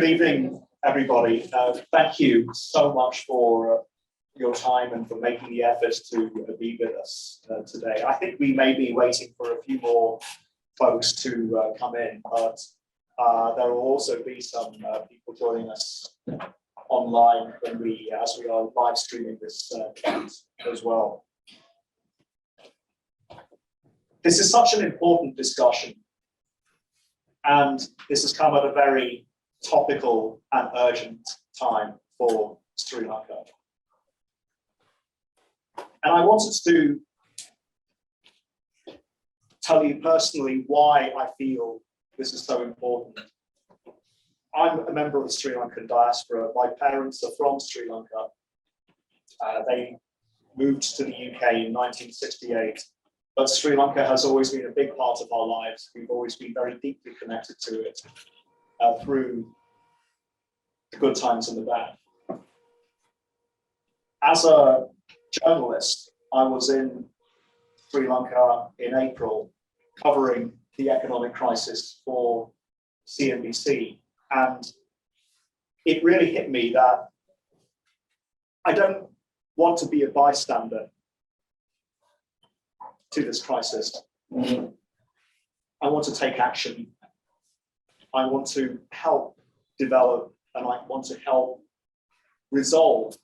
Good evening, everybody. Thank you so much for your time and for making the effort to be with us today. I think we may be waiting for a few more folks to come in, but there will also be some people joining us online as we are live streaming this chat as well. This is such an important discussion, and this has come at a very topical and urgent time for Sri Lanka. And I wanted to tell you personally why I feel this is so important. I'm a member of the Sri Lankan diaspora. My parents are from Sri Lanka. They moved to the UK in 1968, but Sri Lanka has always been a big part of our lives. We've always been very deeply connected to it through the good times and the bad. As a journalist, I was in Sri Lanka in April covering the economic crisis for CNBC, and it really hit me that I don't want to be a bystander to this crisis. I want to take action. I want to help develop, and I want to help resolve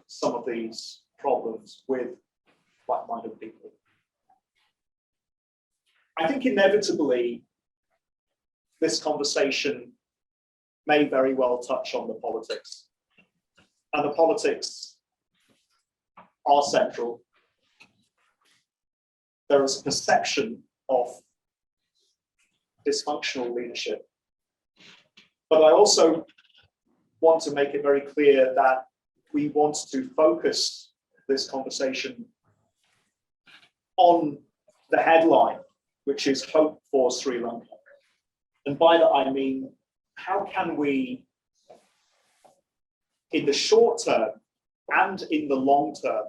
some of these problems with like-minded people. I think inevitably this conversation may very well touch on the politics, and the politics are central. There is a perception of dysfunctional leadership, but I also want to make it very clear that we want to focus this conversation on the headline, which is hope for Sri Lanka. And by that I mean, how can we, in the short term and in the long term,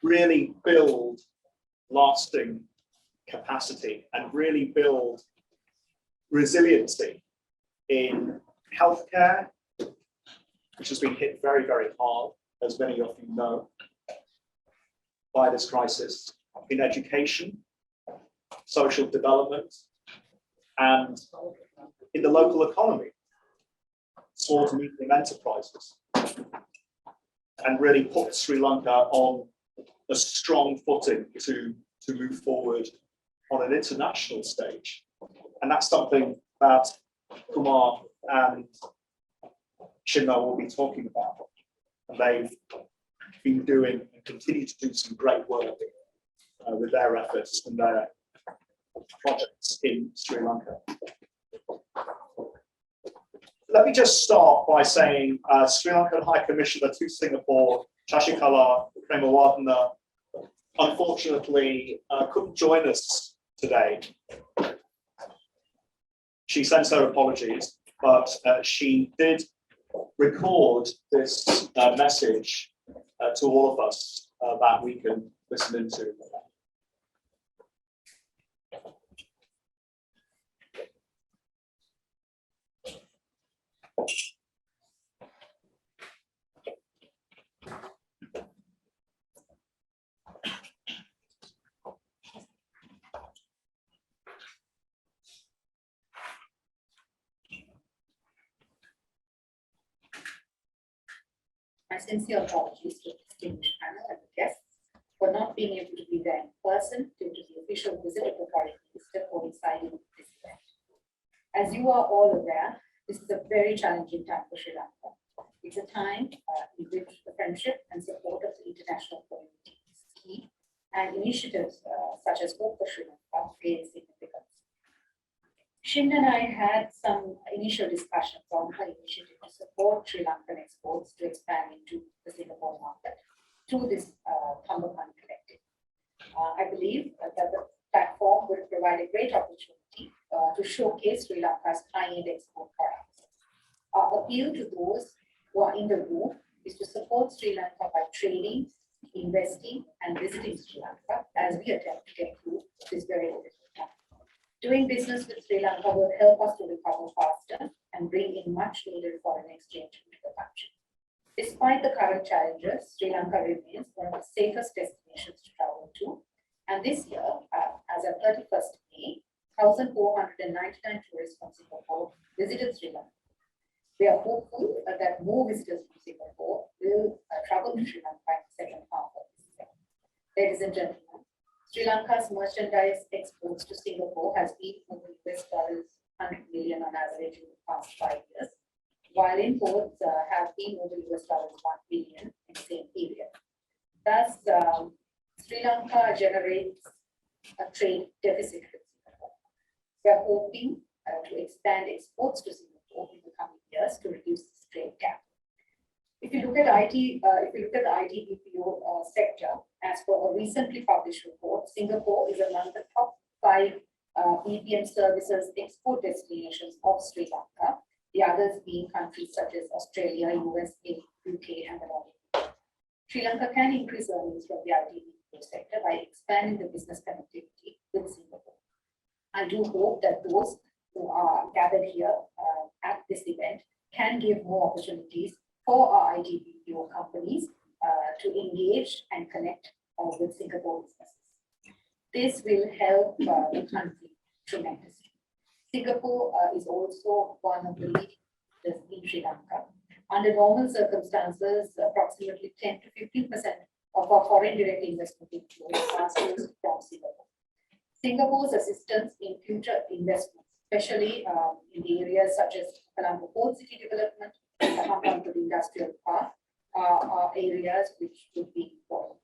really build lasting capacity and really build resiliency in healthcare, which has been hit very, very hard, as many of you know, by this crisis, in education, social development, and in the local economy, small to medium enterprises, and really put Sri Lanka on a strong footing to move forward on an international stage. And that's something that Kumar and Shimna will be talking about. And they've been doing and continue to do some great work with their efforts and their projects in Sri Lanka. Let me just start by saying Sri Lankan High Commissioner to Singapore, Sashikala Premawardhane, unfortunately couldn't join us today. She sends her apologies, but she did record this message to all of us that we can listen into. My sincere apologies to the distinguished panel and the guests for not being able to be there in person due to the official visit of the Foreign Minister coinciding with this event. As you are all aware, this is a very challenging time for Sri Lanka. It's a time in which the friendship and support of the international community is key, and initiatives such as Hope for Sri Lanka gain significance. Shimna and I had some initial discussions on her initiative to support Sri Lankan exports to expand into the Singapore market through this Tambapanni collective. I believe that the platform will provide a great opportunity to showcase Sri Lanka's high-end export products. Our appeal to those who are in the room is to support Sri Lanka by trading, investing, and visiting Sri Lanka as we attempt to get through this very difficult time. Doing business with Sri Lanka will help us to recover faster and bring in much needed foreign exchange into the country. Despite the current challenges, Sri Lanka remains one of the safest destinations to travel to. And this year, as of 31st May, 1,499 tourists from Singapore visited Sri Lanka. We are hopeful that more visitors from Singapore will travel to Sri Lanka in the second half of this year. Ladies and gentlemen, Sri Lanka's merchandise exports to Singapore has been over $100 million on average in the past 5 years, while imports have been over $1 billion in the same period. Thus, Sri Lanka generates a trade deficit with Singapore. We are hoping to expand exports to Singapore in the coming years to reduce this trade gap. If you look at the IT BPO sector, as per a recently published report, Singapore is among the top 5 BPM services export destinations of Sri Lanka, the others being countries such as Australia, USA, UK, and the Nordics. Sri Lanka can increase earnings from the IT BPO sector by expanding the business connectivity with Singapore. I do hope that those who are gathered here at this event can give more opportunities for our IT BPO companies to engage and connect with Singapore businesses. This will help the country tremendously. Singapore is also one of the leading in Sri Lanka. Under normal circumstances, approximately 10 to 15% of our foreign direct investment inflows are sourced from Singapore. Singapore's assistance in future investments, especially in the areas such as Colombo Port City development, the Hambantota Industrial Park, are areas which would be important.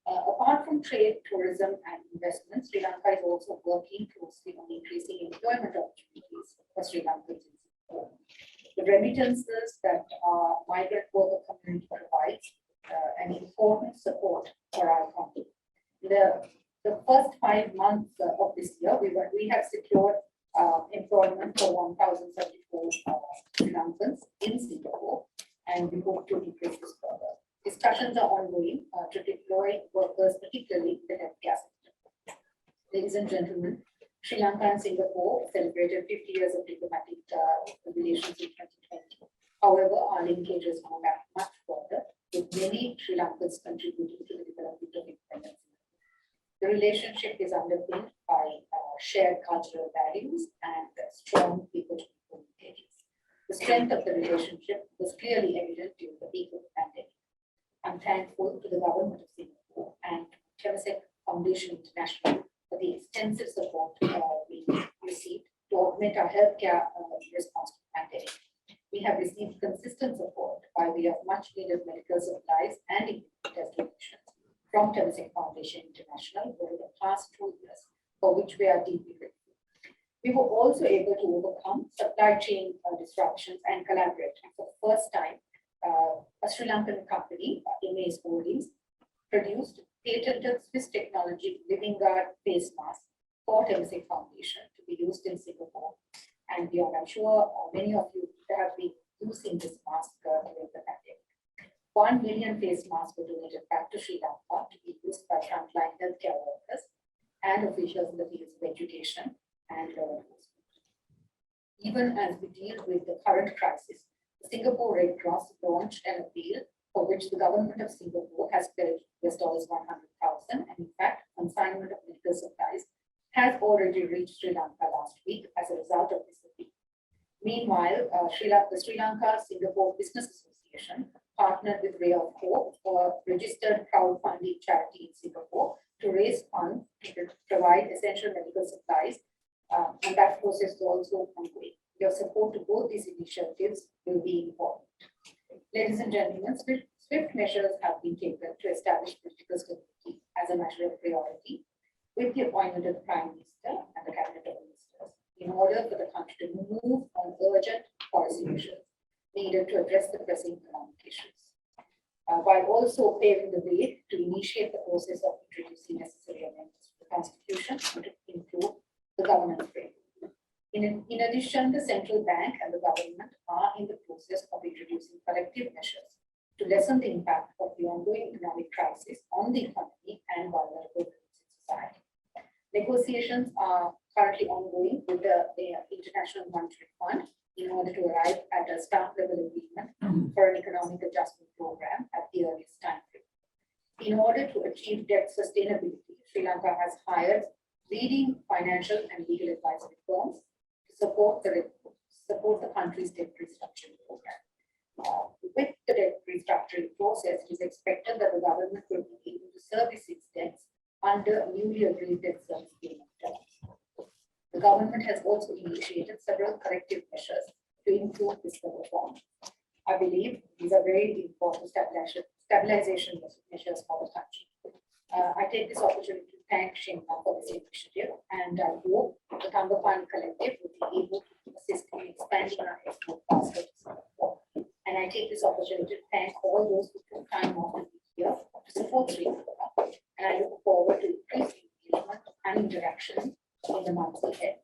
Apart from trade, tourism, and investment, Sri Lanka is also working closely on increasing employment opportunities for Sri Lankans in Singapore. The remittances that our migrant worker community provides an important support for our economy. The first 5 months of this year, we have secured employment for 1,074 Sri Lankans in Singapore, and we hope to increase this further. Discussions are ongoing to deploy workers, particularly in the healthcare sector. Ladies and gentlemen, Sri Lanka and Singapore celebrated 50 years of diplomatic relations in 2020. However, our linkages go back much further, with many Sri Lankans contributing to the development of independence. The relationship is underpinned by shared cultural values and strong people-to-people linkages. The strength of the relationship was clearly evident during the peak of the pandemic. I'm thankful to the government of Singapore and Temasek Foundation International for the extensive support we received to augment our healthcare response to the pandemic. We have received consistent support by way of much needed medical supplies and equipment test donations from Temasek Foundation International over the past 2 years, for which we are deeply grateful. We were also able to overcome supply chain disruptions and collaborate. And for the first time, a Sri Lankan company, Image Holdings, produced patented Swiss technology Living Guard face mask for Temasek Foundation to be used in Singapore and beyond. I'm sure many of you have been using this mask during the pandemic. 1 million face masks were donated back to Sri Lanka to be used by frontline healthcare workers and officials in the fields of education and law enforcement. Even as we deal with the current crisis, the Singapore Red Cross launched an appeal for which the government of Singapore has pledged $100,000, and in fact, consignment of medical supplies has already reached Sri Lanka last week as a result of this appeal. Meanwhile, the Sri Lanka Singapore Business Association partnered with Ray of Hope, a registered crowdfunding charity in Singapore, to raise funds to provide essential medical supplies, and that process is also ongoing. Your support to both these initiatives will be important. Ladies and gentlemen, swift measures have been taken to establish political stability as a matter of priority, with the appointment of the Prime Minister and the Cabinet of Ministers, in order for the country to move on urgent policy measures needed to address the pressing economic issues, while also paving the way to initiate the process of introducing necessary amendments to the Constitution and to improve the governance framework. In addition, the central bank and the government are in the process of introducing collective measures to lessen the impact of the ongoing economic crisis on the economy and vulnerable groups in society. Negotiations are currently ongoing with the International Monetary Fund, in order to arrive at a staff level agreement for an economic adjustment program at the earliest time frame. In order to achieve debt sustainability, Sri Lanka has hired leading financial and legal advisory firms to support the country's debt restructuring program. With the debt restructuring process, it is expected that the government will be able to service its debts under newly agreed debt service payment terms. The government has also initiated several corrective measures to improve fiscal performance. I believe these are very important stabilization measures for the country. I take this opportunity to thank Shimna for this initiative, and I hope the Tambapanni collective will be able to assist in expanding our export basket. And I take this opportunity to thank all those who took time off to be here to support Sri Lanka. And I look forward to increased engagement and interaction in the months ahead.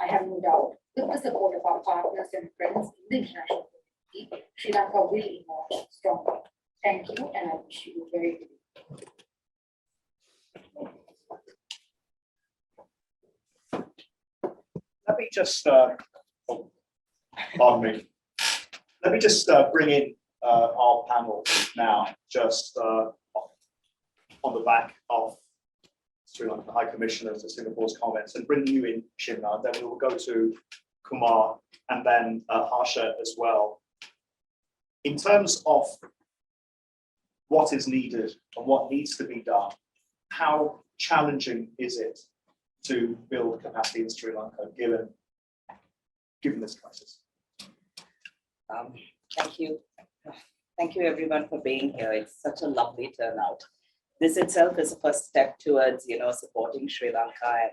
I have no doubt, with the support of our partners and friends in the international community, Sri Lanka will emerge stronger. Thank you, and I wish you a very good evening. Let me just, pardon me. Let me just bring in our panel now, just on the back of Sri Lanka High Commissioner to Singapore's comments, and bring you in, Shimna. Then we will go to Kumar and then Harsha as well. In terms of what is needed and what needs to be done, how challenging is it to build capacity in Sri Lanka given this crisis? Thank you. Thank you everyone for being here. It's such a lovely turnout. This itself is a first step towards, supporting Sri Lanka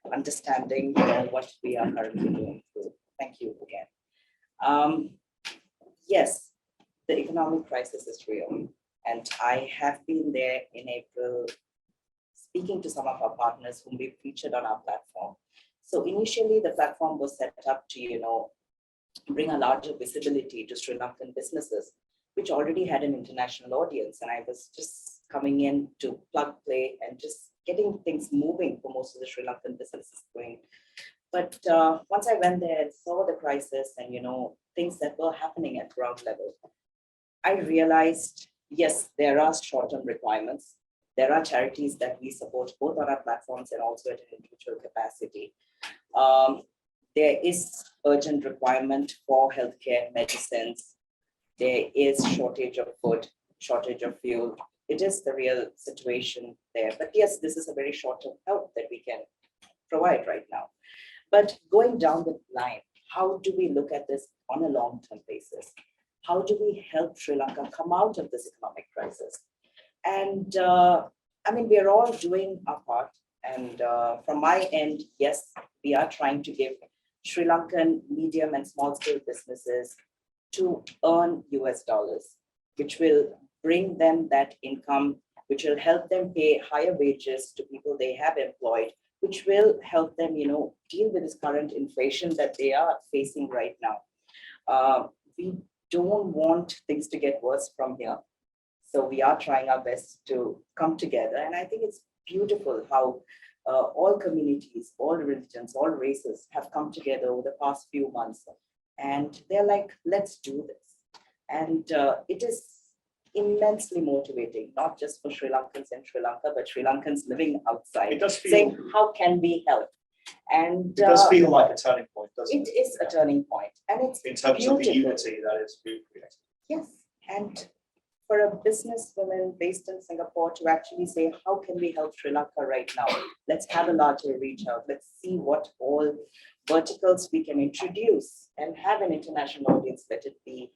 and understanding what we are currently going through. Thank you again. Yes, the economic crisis is real. And I have been there in April speaking to some of our partners whom we featured on our platform. So initially the platform was set up to, bring a larger visibility to Sri Lankan businesses, which already had an international audience. And I was just coming in to plug, play, and just getting things moving for most of the Sri Lankan businesses going. But once I went there and saw the crisis and, things that were happening at ground level, I realized, yes, there are short-term requirements. There are charities that we support both on our platforms and also at an individual capacity. There is urgent requirement for healthcare, medicines. There is shortage of food, shortage of fuel. It is the real situation there. But yes, this is a very short-term help that we can provide right now. But going down the line, how do we look at this on a long-term basis? How do we help Sri Lanka come out of this economic crisis? And we are all doing our part. And from my end, yes, we are trying to give Sri Lankan medium and small scale businesses to earn US dollars, which will bring them that income, which will help them pay higher wages to people they have employed, which will help them, deal with this current inflation that they are facing right now. We don't want things to get worse from here. So we are trying our best to come together. And I think it's beautiful how all communities, all religions, all races have come together over the past few months. And they're like, let's do this. And it is immensely motivating, not just for Sri Lankans in Sri Lanka, but Sri Lankans living outside, It does feel, saying, how can we help? And it does feel like a turning point, doesn't it? It is a turning point. And it's in terms beautiful. of the unity that is being created. Yes, and for a businesswoman based in Singapore to actually say, how can we help Sri Lanka right now? Let's have a larger reach out. Let's see what all verticals we can introduce and have an international audience. Let it be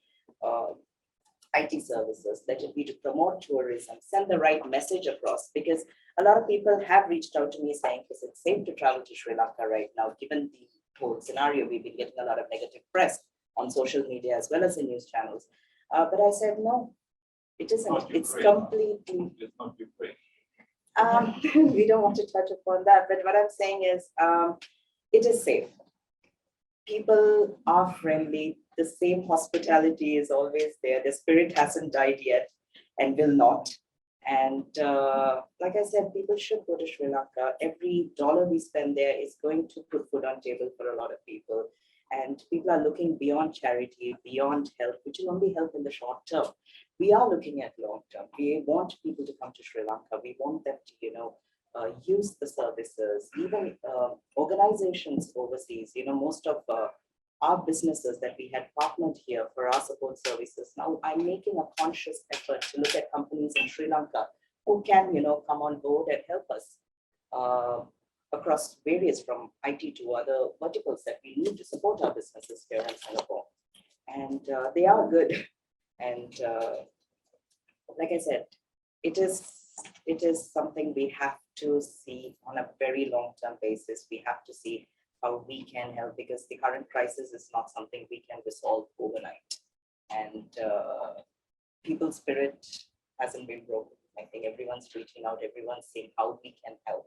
IT services, let it be to promote tourism, send the right message across, because a lot of people have reached out to me saying, is it safe to travel to Sri Lanka right now? Given the whole scenario, we've been getting a lot of negative press on social media as well as in news channels. But I said, no, it isn't. It's completely. It's not Ukraine. We don't want to touch upon that, but what I'm saying is it is safe. People are friendly. The same hospitality is always there. The spirit hasn't died yet and will not. And like I said, people should go to Sri Lanka. Every dollar we spend there is going to put food on table for a lot of people. And people are looking beyond charity, beyond help, which will only help in the short term. We are looking at long term. We want people to come to Sri Lanka. We want them to, use the services, even organizations overseas. Most of our businesses that we had partnered here for our support services. Now I'm making a conscious effort to look at companies in Sri Lanka who can, come on board and help us across various, from IT to other verticals that we need to support our businesses here in Singapore. And they are good. And like I said, it is something we have to see on a very long-term basis. We have to see how we can help, because the current crisis is not something we can resolve overnight. And people's spirit hasn't been broken. I think everyone's reaching out, everyone's saying how we can help,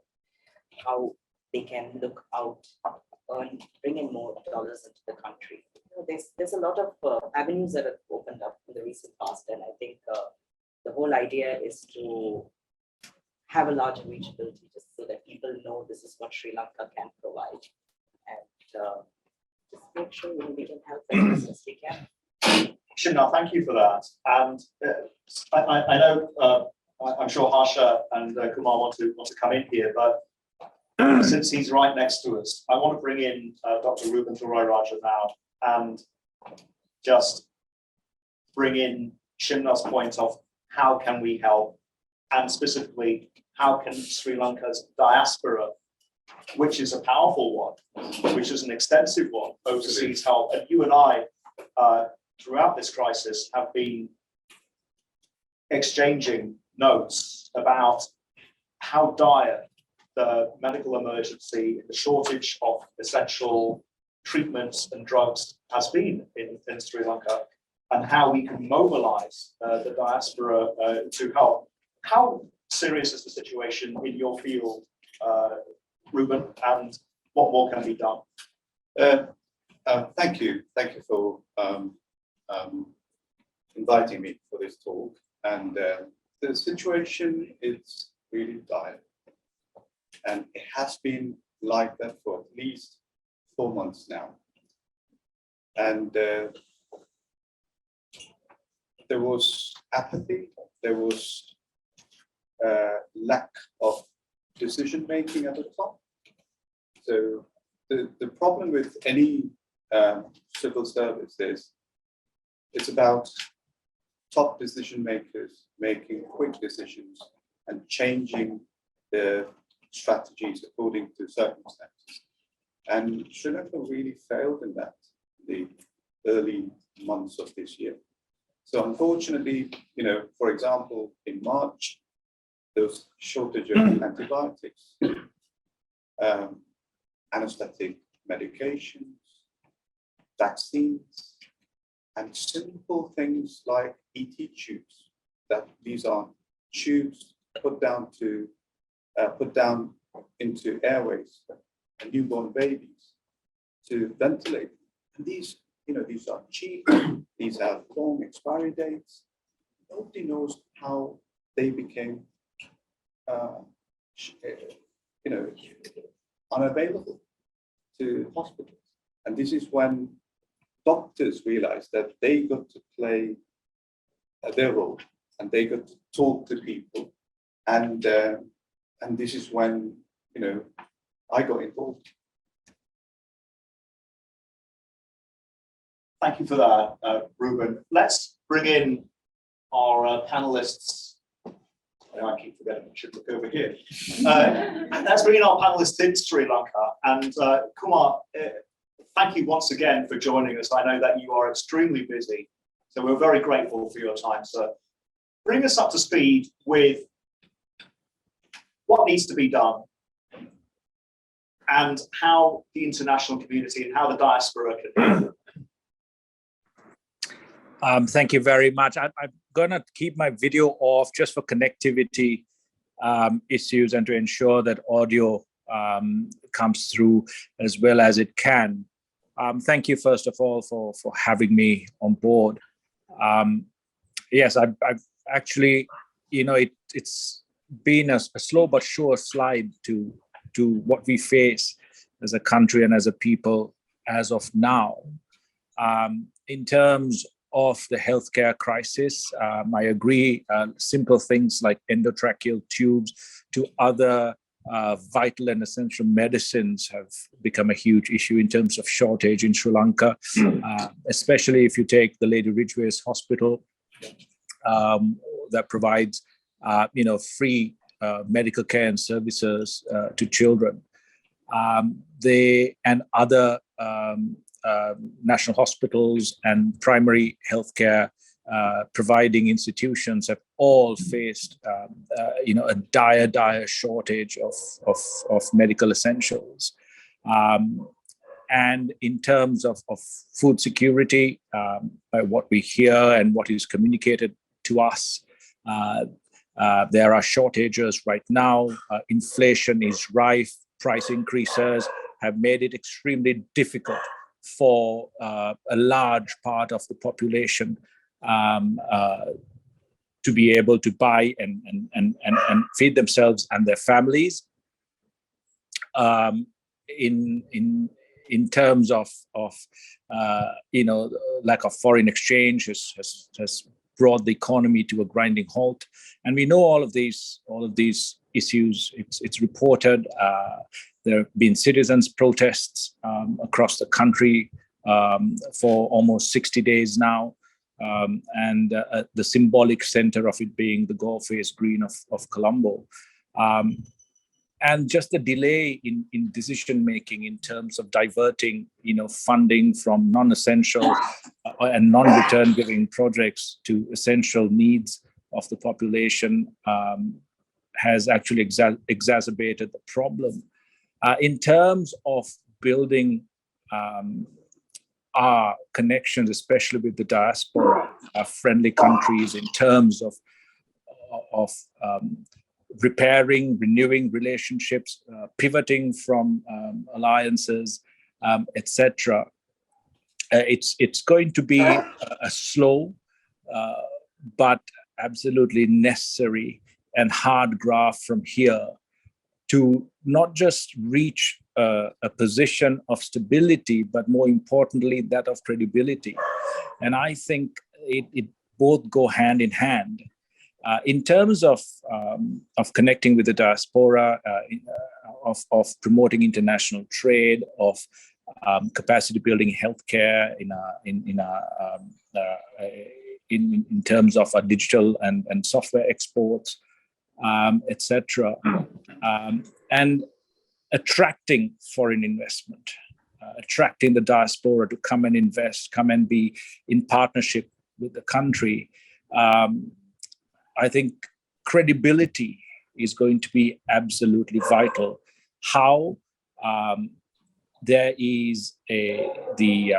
how they can look out, bring in more dollars into the country. There's a lot of avenues that have opened up in the recent past, and I think the whole idea is to have a larger reachability, just so that people know this is what Sri Lanka can provide, and just make sure we can help as best as we can. Shimna, thank you for that. And I know I'm sure Harsha and Kumar want to come in here, but since he's right next to us, I want to bring in Dr. Ruben Thurairajah now and just bring in Shimna's point of how can we help, and specifically how can Sri Lanka's diaspora, which is a powerful one, which is an extensive one, overseas help. And you and I, throughout this crisis, have been exchanging notes about how dire the medical emergency, the shortage of essential treatments and drugs has been in Sri Lanka, and how we can mobilize the diaspora to help. How serious is the situation in your field, Ruben, and what more can be done? Thank you for inviting me for this talk. And the situation is really dire, and it has been like that for at least 4 months now. And there was apathy, there was lack of decision making at the top. So the problem with any civil service is it's about top decision makers making quick decisions and changing their strategies according to circumstances. And Sri Lanka really failed in that the early months of this year. So unfortunately, for example, in March, there was shortage of antibiotics, anesthetic medications, vaccines, and simple things like ET tubes. That these are tubes put down into airways and newborn babies to ventilate. And these are cheap. These have long expiry dates. Nobody knows how they became, unavailable to hospitals. And this is when doctors realized that they got to play their role, and they got to talk to people, and this is when I got involved. Thank you for that, Ruben. Let's bring in our panelists. I keep forgetting I should look over here. Let's bring in our panelists in Sri Lanka. And Kumar, thank you once again for joining us. I know that you are extremely busy, so we're very grateful for your time, sir. Bring us up to speed with what needs to be done and how the international community and how the diaspora can Thank you very much. I'm going to keep my video off just for connectivity issues and to ensure that audio comes through as well as it can. Thank you, first of all, for having me on board. Yes, I've actually, it's been a slow but sure slide to what we face as a country and as a people as of now. In terms of the healthcare crisis, I agree, simple things like endotracheal tubes to other vital and essential medicines have become a huge issue in terms of shortage in Sri Lanka, especially if you take the Lady Ridgeway's hospital that provides, free medical care and services to children. They and other national hospitals and primary healthcare providing institutions have all faced, a dire shortage of medical essentials. And in terms of food security, by what we hear and what is communicated to us, there are shortages right now. Inflation is rife. Price increases have made it extremely difficult for a large part of the population to be able to buy and feed themselves and their families. In terms of lack of foreign exchange has brought the economy to a grinding halt, and we know all of these issues. It's reported. There have been citizens' protests across the country for almost 60 days now, and the symbolic center of it being the Gore-faced Green of Colombo. And just the delay in decision-making in terms of diverting, funding from non-essential and non-return-giving projects to essential needs of the population has actually exacerbated the problem. In terms of building our connections, especially with the diaspora, friendly countries, in terms of repairing, renewing relationships, pivoting from alliances, etc. It's going to be a slow but absolutely necessary and hard graft from here to not just reach a position of stability, but more importantly, that of credibility. And I think it both go hand in hand. In terms of connecting with the diaspora, of promoting international trade, of capacity building healthcare in terms of digital and software exports, etc., and attracting foreign investment, attracting the diaspora to come and invest, come and be in partnership with the country. I think credibility is going to be absolutely vital. How there is the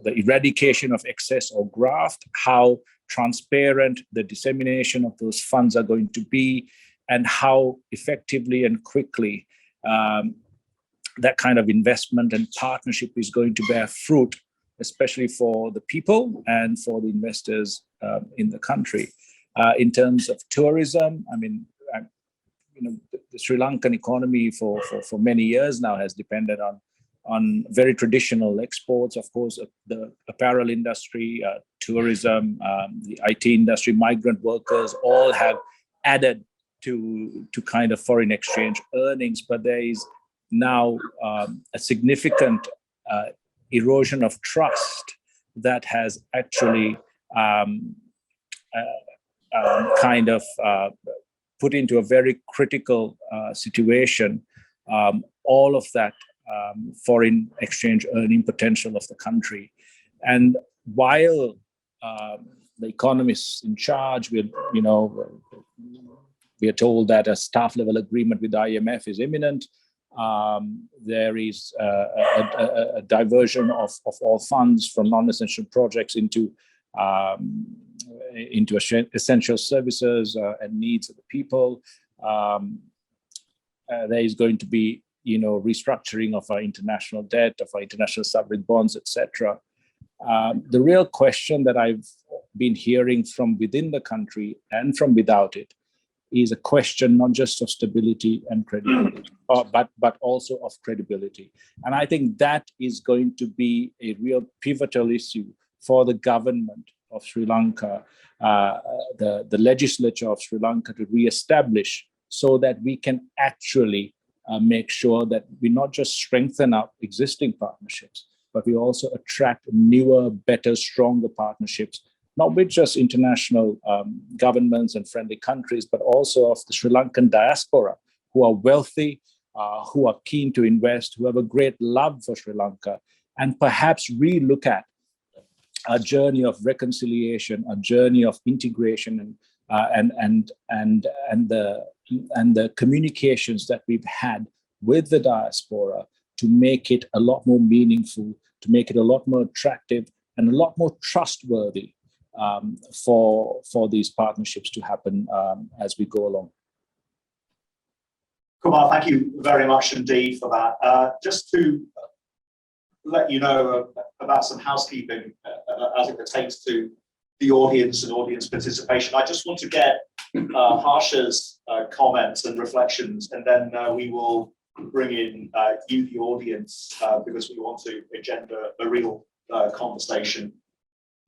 eradication of excess or graft, how transparent the dissemination of those funds are going to be, and how effectively and quickly that kind of investment and partnership is going to bear fruit, especially for the people and for the investors in the country. In terms of tourism, the Sri Lankan economy for many years now has depended on very traditional exports. Of course, the apparel industry, tourism, the IT industry, migrant workers, all have added to kind of foreign exchange earnings. But there is now a significant erosion of trust that has actually put into a very critical situation all of that foreign exchange earning potential of the country. And while the economists in charge, we are told that a staff level agreement with IMF is imminent. There is a diversion of all funds from non-essential projects into essential services and needs of the people. There is going to be, restructuring of our international debt, of our international sovereign bonds, etc. The real question that I've been hearing from within the country and from without it is a question not just of stability and credibility, but also of credibility. And I think that is going to be a real pivotal issue for the government of Sri Lanka, the legislature of Sri Lanka, to reestablish, so that we can actually make sure that we not just strengthen our existing partnerships, but we also attract newer, better, stronger partnerships, not with just international governments and friendly countries, but also of the Sri Lankan diaspora, who are wealthy, who are keen to invest, who have a great love for Sri Lanka, and perhaps relook at a journey of reconciliation, a journey of integration, and the communications that we've had with the diaspora to make it a lot more meaningful, to make it a lot more attractive and a lot more trustworthy for these partnerships to happen as we go along. Kumar, thank you very much indeed for that. Just to let you know about some housekeeping as it pertains to the audience and audience participation. I just want to get Harsha's comments and reflections, and then we will bring in you, the audience, because we want to engender a real conversation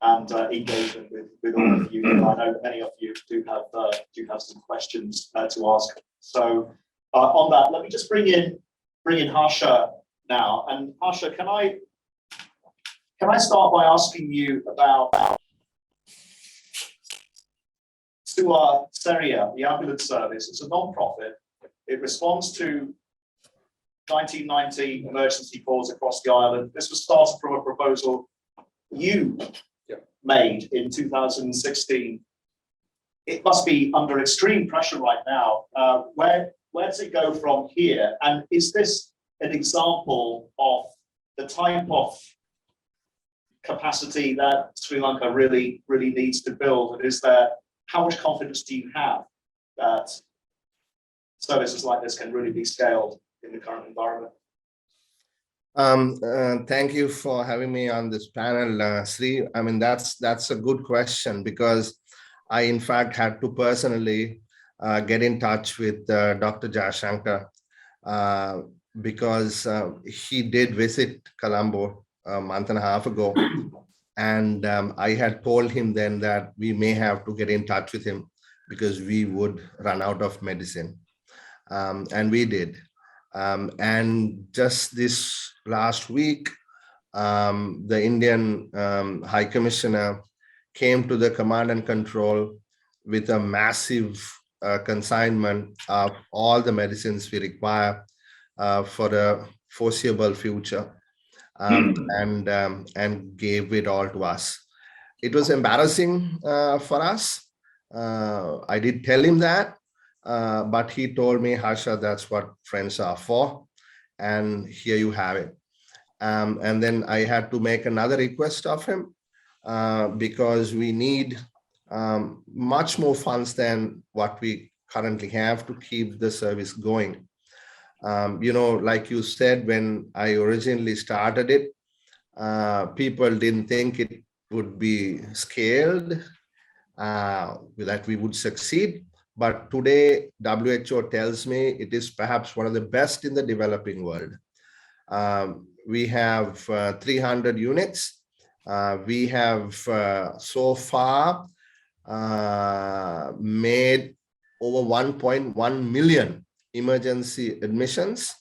and engagement with all of you. I know many of you do have some questions to ask. So on that, let me just bring in Harsha now. And Harsha, can I start by asking you about Sua Seria, the ambulance service? It's a non-profit. It responds to 1990 emergency calls across the island. This was started from a proposal you made in 2016. It must be under extreme pressure right now. Where does it go from here? And is this an example of the type of capacity that Sri Lanka really needs to build? And how much confidence do you have that services like this can really be scaled in the current environment? Thank you for having me on this panel, Sri. I mean, that's a good question, because I, in fact, had to personally get in touch with Dr. Jaishankar because he did visit Colombo a month and a half ago. And I had told him then that we may have to get in touch with him because we would run out of medicine. And we did. And just this last week, the Indian High Commissioner came to the command and control with a massive consignment of all the medicines we require for the foreseeable future, and gave it all to us. It was embarrassing for us. I did tell him that, but he told me, Harsha, that's what friends are for, and here you have it. And then I had to make another request of him because we need much more funds than what we currently have to keep the service going. Like you said, when I originally started it, people didn't think it would be scaled, that we would succeed. But today, WHO tells me it is perhaps one of the best in the developing world. We have 300 units. We have so far made over 1.1 million emergency admissions.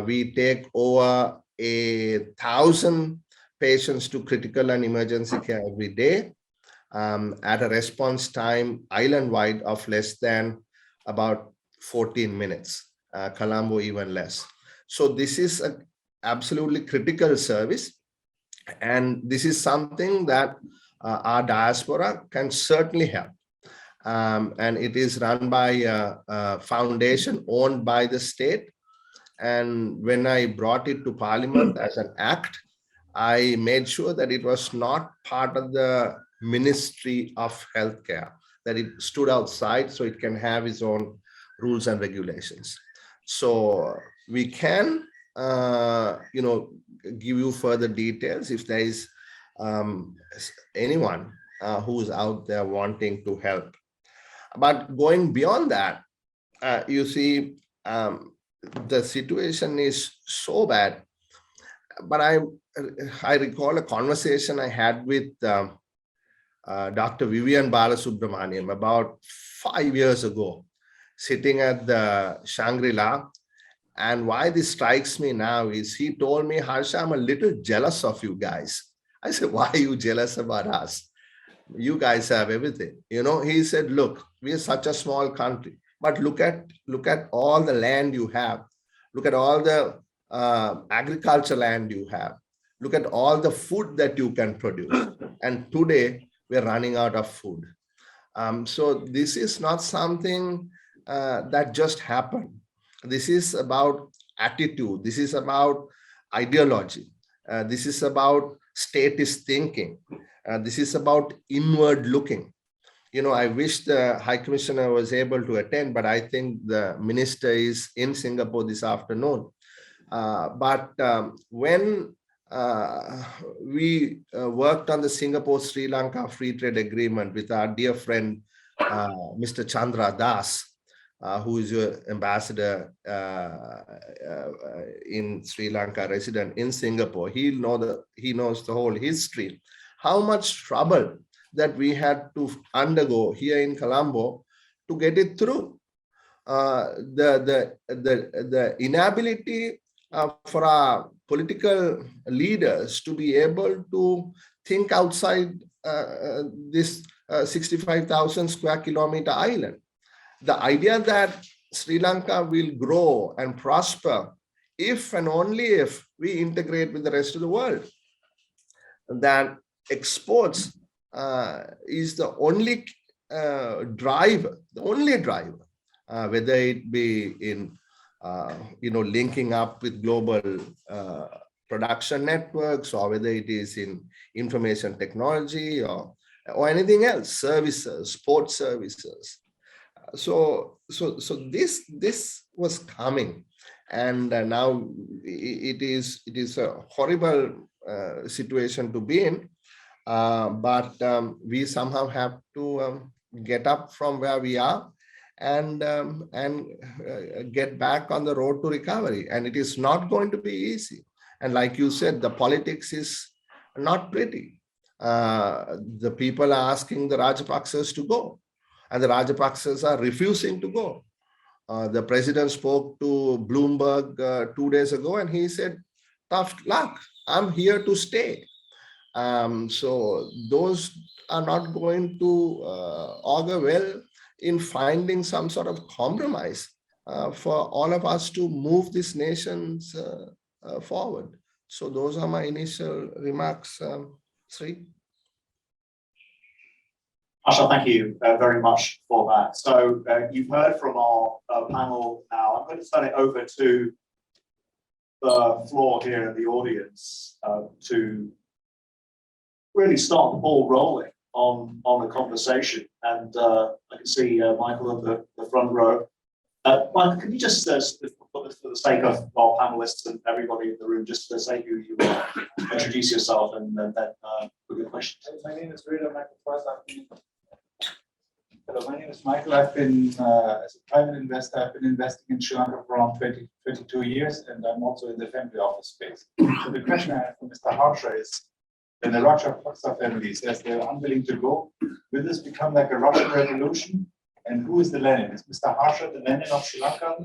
We take over 1,000 patients to critical and emergency care every day, at a response time island-wide of less than about 14 minutes, Colombo even less. So this is an absolutely critical service. And this is something that our diaspora can certainly help. And it is run by a foundation owned by the state. And when I brought it to Parliament as an act, I made sure that it was not part of the Ministry of Healthcare, that it stood outside so it can have its own rules and regulations. So we can, give you further details if there is anyone who's out there wanting to help. But going beyond that, you see, the situation is so bad. But I recall a conversation I had with Dr. Vivian Balasubramaniam about 5 years ago, sitting at the Shangri-La. And why this strikes me now is he told me, Harsha, I'm a little jealous of you guys. I said, why are you jealous about us? You guys have everything. You know, he said, look, we are such a small country, but look at all the land you have. Look at all the agriculture land you have. Look at all the food that you can produce. And today we're running out of food. So this is not something that just happened. This is about attitude. This is about ideology. This is about statist thinking. This is about inward looking. You know, I wish the High Commissioner was able to attend, but I think the minister is in Singapore this afternoon. But when we worked on the Singapore-Sri Lanka Free Trade Agreement with our dear friend, Mr. Chandra Das, who is your ambassador in Sri Lanka, resident in Singapore. He knows the whole history. How much trouble that we had to undergo here in Colombo to get it through. The inability for our political leaders to be able to think outside this 65,000 square kilometer island. The idea that Sri Lanka will grow and prosper if and only if we integrate with the rest of the world. That exports is the only driver, whether it be in linking up with global production networks, or whether it is in information technology or anything else, services, sports services. So this was coming, and now it is a horrible situation to be in. But we somehow have to get up from where we are and get back on the road to recovery. And it is not going to be easy. And like you said, the politics is not pretty. The people are asking the Rajapaksas to go, and the Rajapaksas are refusing to go. The president spoke to Bloomberg 2 days ago, and he said, tough luck, I'm here to stay. So those are not going to augur well in finding some sort of compromise for all of us to move these nations forward. So those are my initial remarks, Sri. Harsha, thank you very much for that. So you've heard from our panel now. I'm going to turn it over to the floor here in the audience to really start the ball rolling on the conversation. And I can see Michael in the front row. Michael, can you just, for the sake of our panelists and everybody in the room, just say who you are, introduce yourself, and then put your questions. My name is Hello, my name is Michael. I've been, as a private investor, I've been investing in Sri Lanka for around 22 years, and I'm also in the family office space. So the question I have for Mr. Harsha is, when the Rajapaksa family says they're unwilling to go, will this become like a Russian revolution? And who is the Lenin? Is Mr. Harsha the Lenin of Sri Lanka?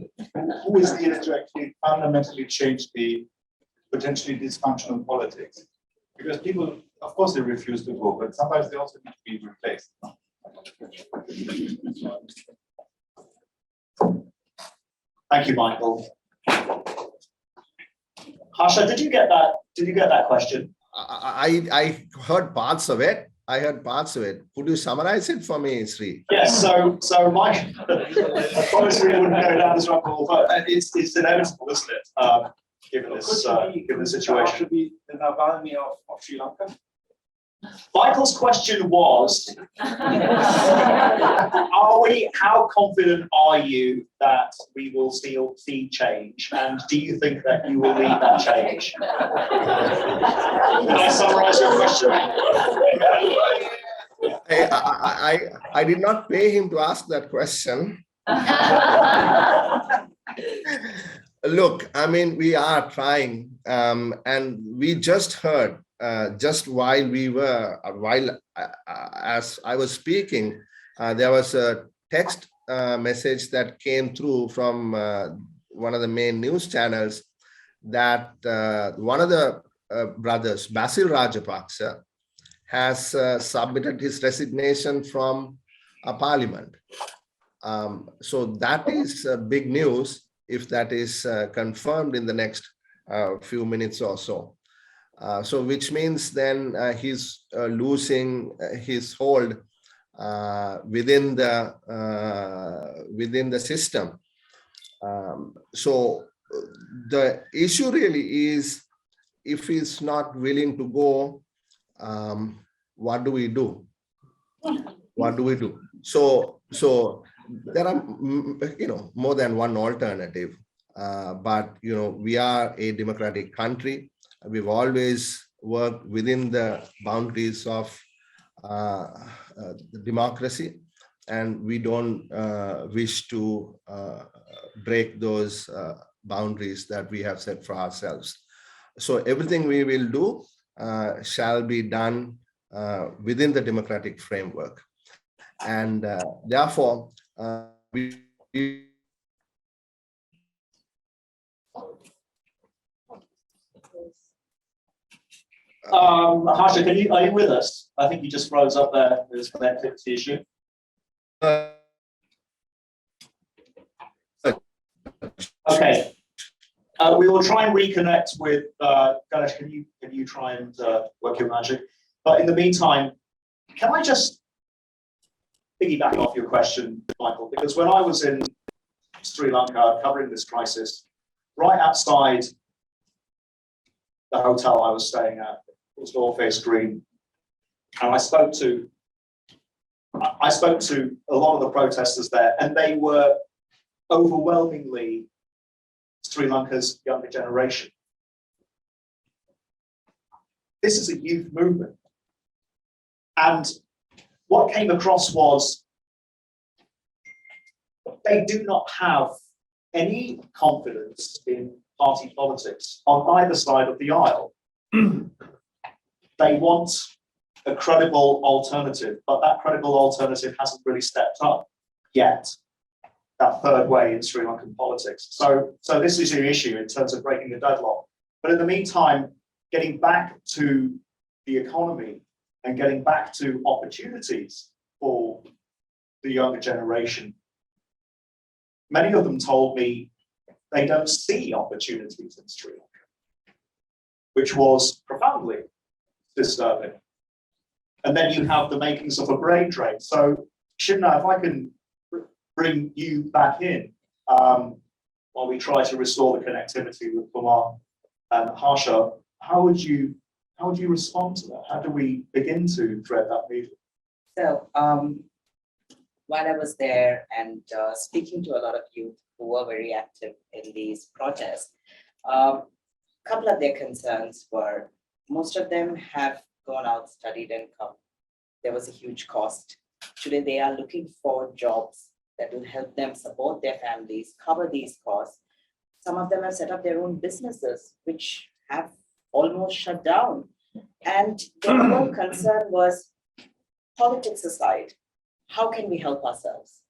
Who is needed to actually fundamentally change the potentially dysfunctional politics? Because people, of course, they refuse to go, but sometimes they also need to be replaced. Thank you, Michael. Harsha, did you get that? Did you get that question? I heard parts of it. Could you summarize it for me, Sri? Yes. So Mike, I promise we wouldn't go down this rabbit hole, but it's inevitable, isn't it? Given the situation. Should be the Navalny of Sri Lanka. Michael's question was, how confident are you that we will see change? And do you think that you will lead that change? Can I summarize your question? I did not pay him to ask that question. Look, I mean, we are trying, and we just heard, just while as I was speaking, there was a text message that came through from one of the main news channels that one of the brothers, Basil Rajapaksa, has submitted his resignation from Parliament. So that is big news if that is confirmed in the next few minutes or so. So which means then he's losing his hold within the system. So the issue really is, if he's not willing to go, what do we do? What do we do? So there are, more than one alternative, but we are a democratic country. We've always worked within the boundaries of democracy, and we don't wish to break those boundaries that we have set for ourselves. So everything we will do shall be done within the democratic framework, and therefore we Harsha, are you with us? I think you just froze up there. There's a connectivity issue. Okay. We will try and reconnect with Ganesh. Can you try and work your magic? But in the meantime, can I just piggyback off your question, Michael? Because when I was in Sri Lanka covering this crisis, right outside the hotel I was staying at, it was North Face Green, and I spoke to a lot of the protesters there, and they were overwhelmingly Sri Lanka's younger generation. This is a youth movement. And what came across was they do not have any confidence in party politics on either side of the aisle. They want a credible alternative, but that credible alternative hasn't really stepped up yet. That third way in Sri Lankan politics. So this is your issue in terms of breaking the deadlock. But in the meantime, getting back to the economy and getting back to opportunities for the younger generation, many of them told me they don't see opportunities in Sri Lanka, which was profoundly disturbing. And then you have the makings of a brain drain. So Shimna, if I can bring you back in while we try to restore the connectivity with Kumar and Harsha, how would you respond to that? How do we begin to thread that needle? So while I was there and speaking to a lot of youth who were very active in these protests, a couple of their concerns were, most of them have gone out, studied, and come. There was a huge cost. Today they are looking for jobs that will help them support their families, cover these costs. Some of them have set up their own businesses, which have almost shut down. And their whole concern was, politics aside, how can we help ourselves?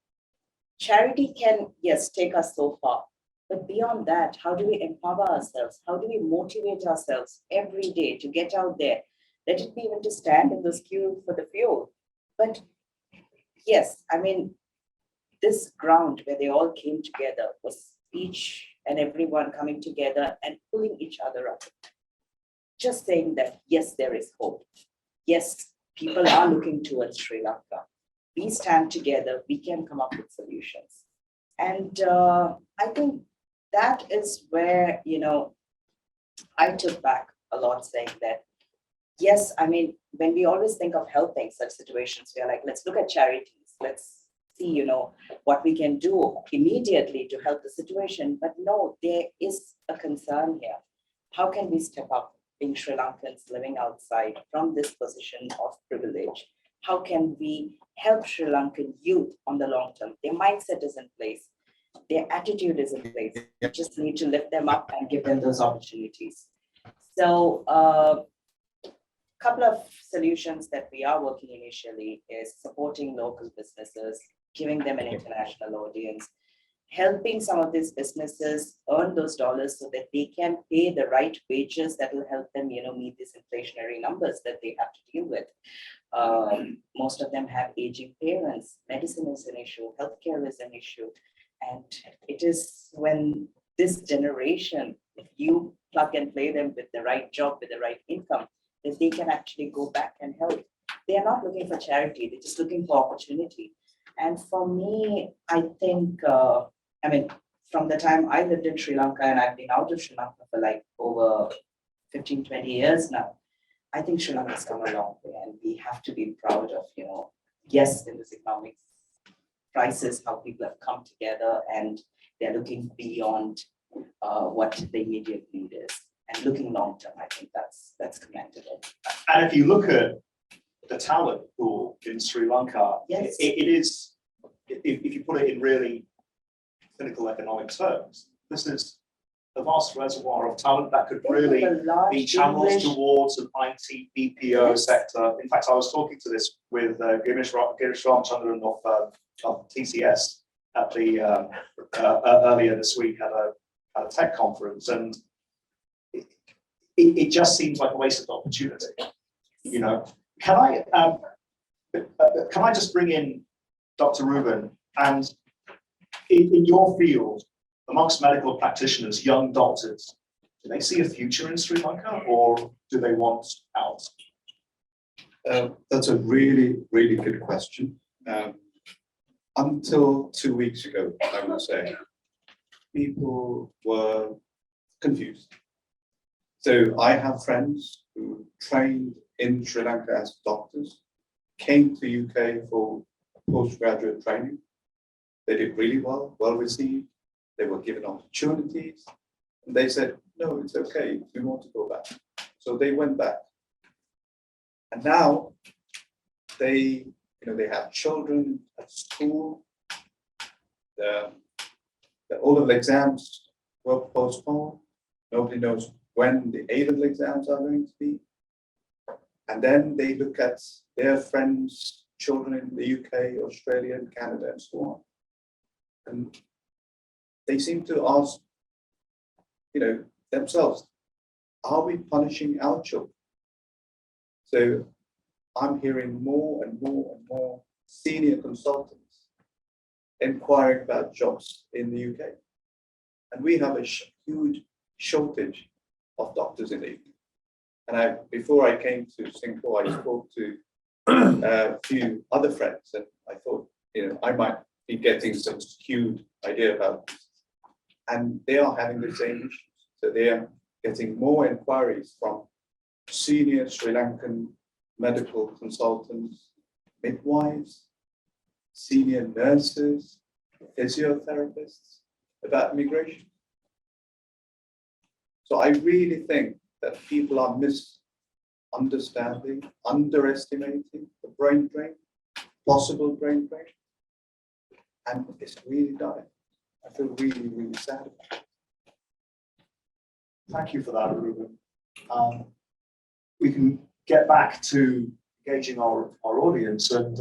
Charity can, yes, take us so far, but beyond that, how do we empower ourselves? How do we motivate ourselves every day to get out there? Let it be even to stand in this queue for the fuel. But yes, I mean, this ground where they all came together was each and everyone coming together and pulling each other up. Just saying that, yes, there is hope. Yes, people are looking towards Sri Lanka. We stand together, we can come up with solutions. And I think that is where, I took back a lot, saying that, yes, I mean, when we always think of helping such situations, we are like, let's look at charities. Let's see, what we can do immediately to help the situation. But no, there is a concern here. How can we step up, being Sri Lankans living outside from this position of privilege? how can we help Sri Lankan youth on the long term? Their mindset is in place. Their attitude is in place. You just need to lift them up and give them those opportunities. So couple of solutions that we are working initially is supporting local businesses, giving them an international audience, helping some of these businesses earn those dollars so that they can pay the right wages that will help them, meet these inflationary numbers that they have to deal with. Most of them have aging parents. Medicine is an issue. Healthcare is an issue. And it is when this generation, if you plug and play them with the right job, with the right income, that they can actually go back and help. They are not looking for charity. They're just looking for opportunity. And for me, I think, from the time I lived in Sri Lanka, and I've been out of Sri Lanka for like over 15, 20 years now, I think Sri Lanka has come a long way, and we have to be proud of, yes, in this economic crisis, how people have come together and they're looking beyond what the immediate need is and looking long term. I think that's commendable. And if you look at the talent pool in Sri Lanka, Yes. it is, if you put it in really clinical economic terms, this is a vast reservoir of talent that could really be channeled towards an IT BPO sector. In fact, I was talking to this with Girish Ramchandran of TCS at the earlier this week at a tech conference, and it just seems like a wasted opportunity. Can I just bring in Dr. Ruben, and in your field, amongst medical practitioners, young doctors, do they see a future in Sri Lanka, or do they want out? That's a really, really good question. Until 2 weeks ago, I would say, people were confused. So I have friends who trained in Sri Lanka as doctors, came to UK for postgraduate training. They did really well received. They were given opportunities, and they said, no, it's okay, we want to go back. So they went back. And now they have children at school. The O-level exams were postponed. Nobody knows when the A-level exams are going to be. And then they look at their friends' children in the UK, Australia, and Canada, and so on. And they seem to ask, themselves, are we punishing our children? So I'm hearing more and more and more senior consultants inquiring about jobs in the UK. And we have a huge shortage of doctors in the UK. And before I came to Singapore, I spoke to a few other friends, and I thought, I might be getting some skewed idea about this. And they are having the same issues. So they are getting more inquiries from senior Sri Lankan medical consultants, midwives, senior nurses, physiotherapists about migration. So I really think that people are misunderstanding, underestimating the brain drain, possible brain drain, and it's really dire. I feel really, really sad about it. Thank you for that, Ruben. We can get back to engaging our audience, and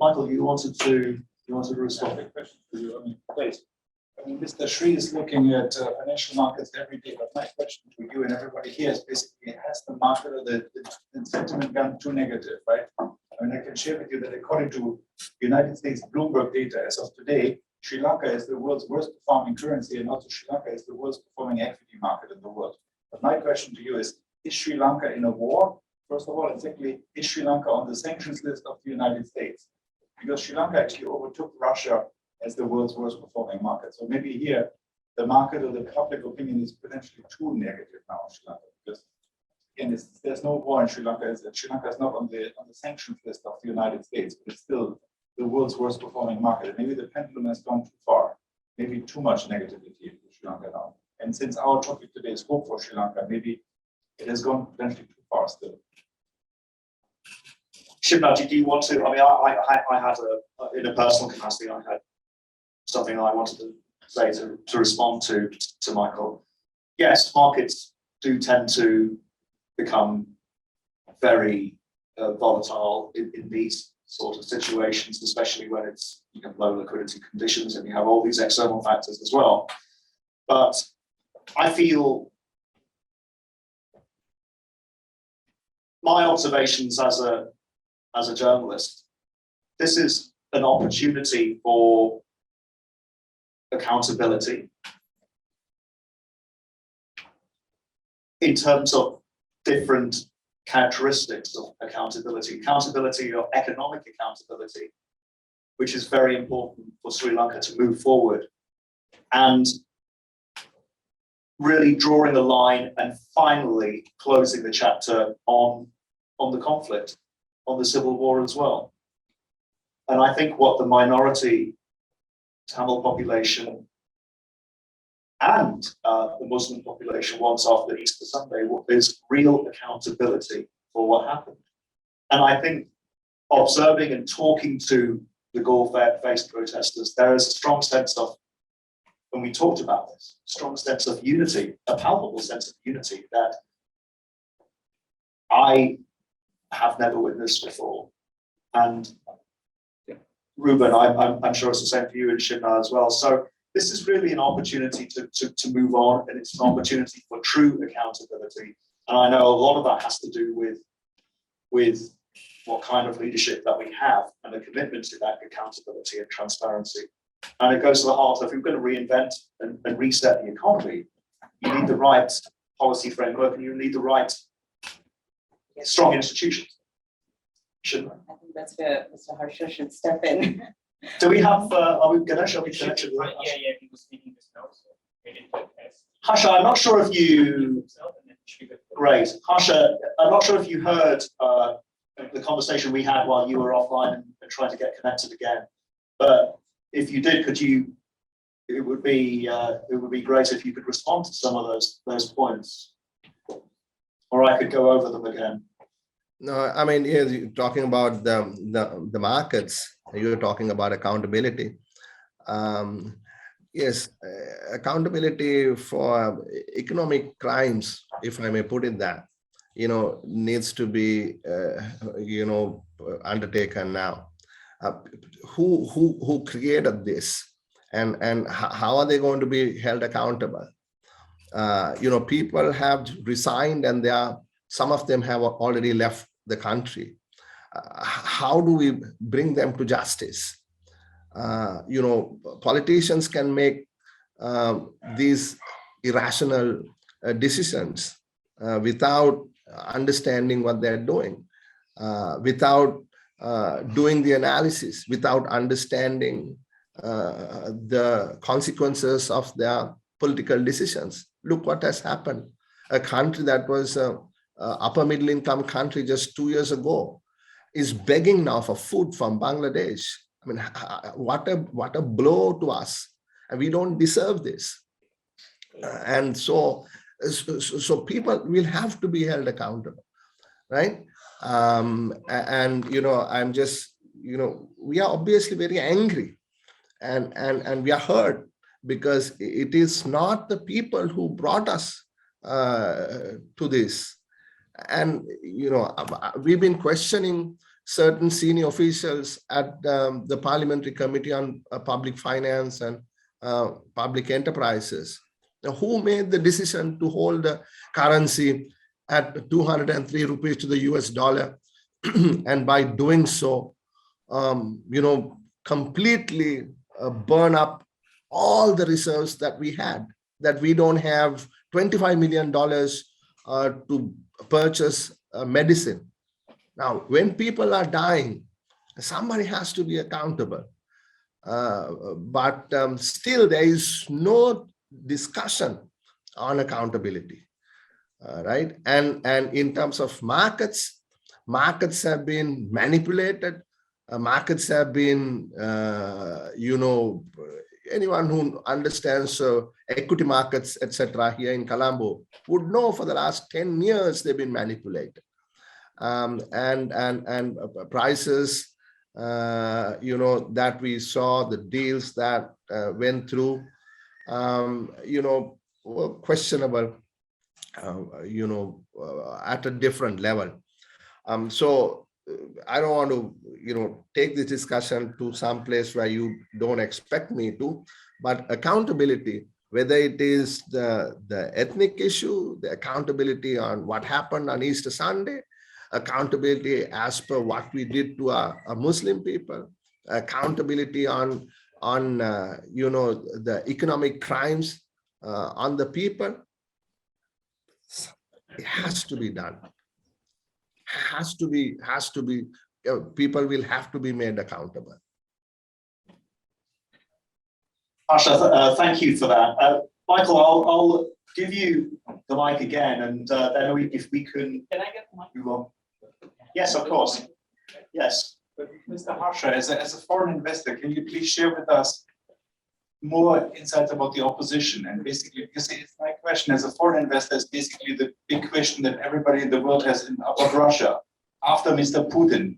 Michael, you wanted to respond. A question for you. Please. Mr. Sri is looking at financial markets every day, but my question to you and everybody here is basically, has the market or the sentiment gone too negative, right? I can share with you that according to United States Bloomberg data, as of today, Sri Lanka is the world's worst performing currency, and also Sri Lanka is the worst performing equity market in the world. But my question to you is Sri Lanka in a war? First of all, and secondly, is Sri Lanka on the sanctions list of the United States? Because Sri Lanka actually overtook Russia as the world's worst performing market. So maybe here, the market or the public opinion is potentially too negative now in Sri Lanka. Because again, there's no war in Sri Lanka. Sri Lanka is not on the sanctions list of the United States, but it's still the world's worst performing market. And maybe the pendulum has gone too far, maybe too much negativity in Sri Lanka now. And since our topic today is hope for Sri Lanka, maybe it has gone potentially too far still. Shimna, do you want to? I mean, I had in a personal capacity, I had something I wanted to say to respond to Michael. Yes, markets do tend to become very volatile in these sort of situations, especially when it's low liquidity conditions and you have all these external factors as well. But I feel my observations as a journalist, this is an opportunity for accountability in terms of different characteristics of accountability or economic accountability, which is very important for Sri Lanka to move forward, and really drawing a line and finally closing the chapter on the conflict, on the civil war as well. And I think what the minority Tamil population and the Muslim population wants after Easter Sunday is real accountability for what happened. And I think observing and talking to the gore-faced protesters, there is a strong sense of, when we talked about this, strong sense of unity, a palpable sense of unity that I have never witnessed before. And Ruben, I'm sure it's the same for you and Shimna as well. So this is really an opportunity to move on, and it's an opportunity for true accountability. And I know a lot of that has to do with what kind of leadership that we have and the commitment to that accountability and transparency. And it goes to the heart of, if you're going to reinvent and reset the economy, you need the right policy framework and you need the right strong institutions. Shouldn't I? I think that's where Mr. Harsha should step in. Do we have, are we Ganesh? Are we connected with Yeah, he was speaking just now, so we didn't test. Harsha, I'm not sure if you, great. Harsha, I'm not sure if you heard the conversation we had while you were offline and trying to get connected again. But if you did, could you, it would be great if you could respond to some of those points. Or I could go over them again. No, I mean, you're talking about the markets. You're talking about accountability. Yes, accountability for economic crimes, if I may put it that, needs to be, undertaken now. Who created this, and how are they going to be held accountable? People have resigned, and some of them have already left the country. How do we bring them to justice? Politicians can make these irrational decisions without understanding what they're doing, without doing the analysis, without understanding the consequences of their political decisions. Look what has happened. A country that was an upper middle income country just 2 years ago is begging now for food from Bangladesh. I mean, what a blow to us, and we don't deserve this. And so people will have to be held accountable, right? I'm just, we are obviously very angry, and we are hurt because it is not the people who brought us to this. And we've been questioning certain senior officials at the Parliamentary Committee on Public Finance and Public Enterprises. Now, who made the decision to hold the currency at 203 rupees to the US dollar? And by doing so, completely burn up all the reserves that we had, that we don't have $25 million to purchase medicine. Now, when people are dying, somebody has to be accountable. But still, there is no discussion on accountability, right? And in terms of markets have been manipulated. Markets have been, anyone who understands equity markets, etc., here in Colombo would know for the last 10 years they've been manipulated. and prices, that we saw, the deals that went through, were questionable, at a different level. So I don't want to, take this discussion to some place where you don't expect me to, but accountability, whether it is the ethnic issue, the accountability on what happened on Easter Sunday, accountability as per what we did to our Muslim people, accountability on the economic crimes on the people. It has to be done. Has to be. People will have to be made accountable. Harsha, thank you for that. Michael, I'll give you the mic again, and then if we can. Can I get the mic? Move on. Yes, of course. Yes. But Mr. Harsha, as a foreign investor, can you please share with us more insights about the opposition? And basically, you see, it's my question as a foreign investor is basically the big question that everybody in the world has about Russia. After Mr. Putin,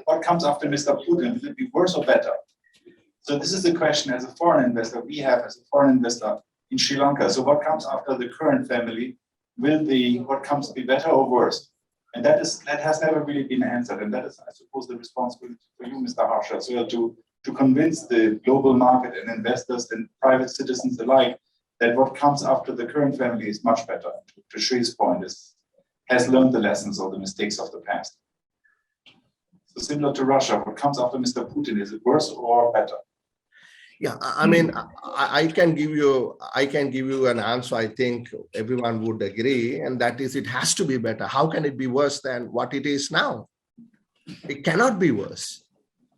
what comes after Mr. Putin? Will it be worse or better? So this is the question as a foreign investor we have as a foreign investor in Sri Lanka. So what comes after the current family? What comes to be better or worse? And that has never really been answered. And that is, I suppose, the responsibility for you, Mr. Harsha, so to convince the global market and investors and private citizens alike that what comes after the current family is much better. To Sri's point, has learned the lessons or the mistakes of the past. So similar to Russia, what comes after Mr. Putin, is it worse or better? Yeah, I mean, I can give you an answer. I think everyone would agree, and that is, it has to be better. How can it be worse than what it is now? It cannot be worse.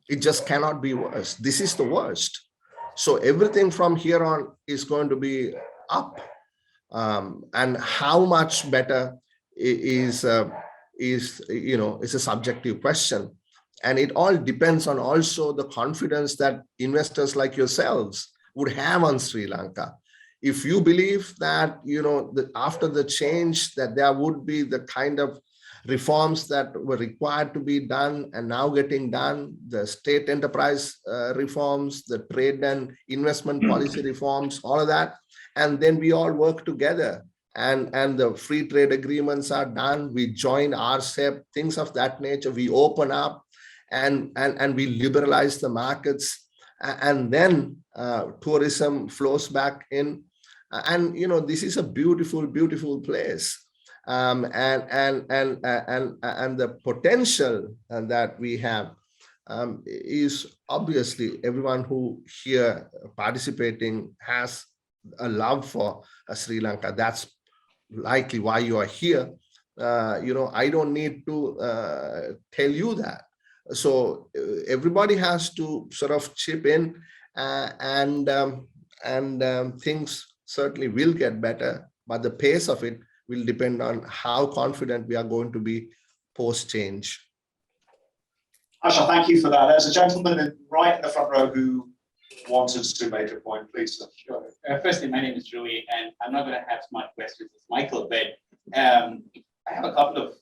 It just cannot be worse. This is the worst. So everything from here on is going to be up, and how much better is a subjective question. And it all depends on also the confidence that investors like yourselves would have on Sri Lanka. If you believe that, after the change that there would be the kind of reforms that were required to be done and now getting done, the state enterprise reforms, the trade and investment policy reforms, all of that, and then we all work together and the free trade agreements are done, we join RCEP, things of that nature, we open up, and we liberalize the markets, and then tourism flows back in, and this is a beautiful, beautiful place, and the potential that we have is obviously everyone who here participating has a love for Sri Lanka. That's likely why you are here. I don't need to tell you that. So everybody has to sort of chip in, and things certainly will get better, but the pace of it will depend on how confident we are going to be post-change. Harsha, thank you for that. There's a gentleman right in the front row who wanted to make a point, please. Sure. Firstly, my name is Rui, and I'm not going to have smart questions as Michael, but I have a couple of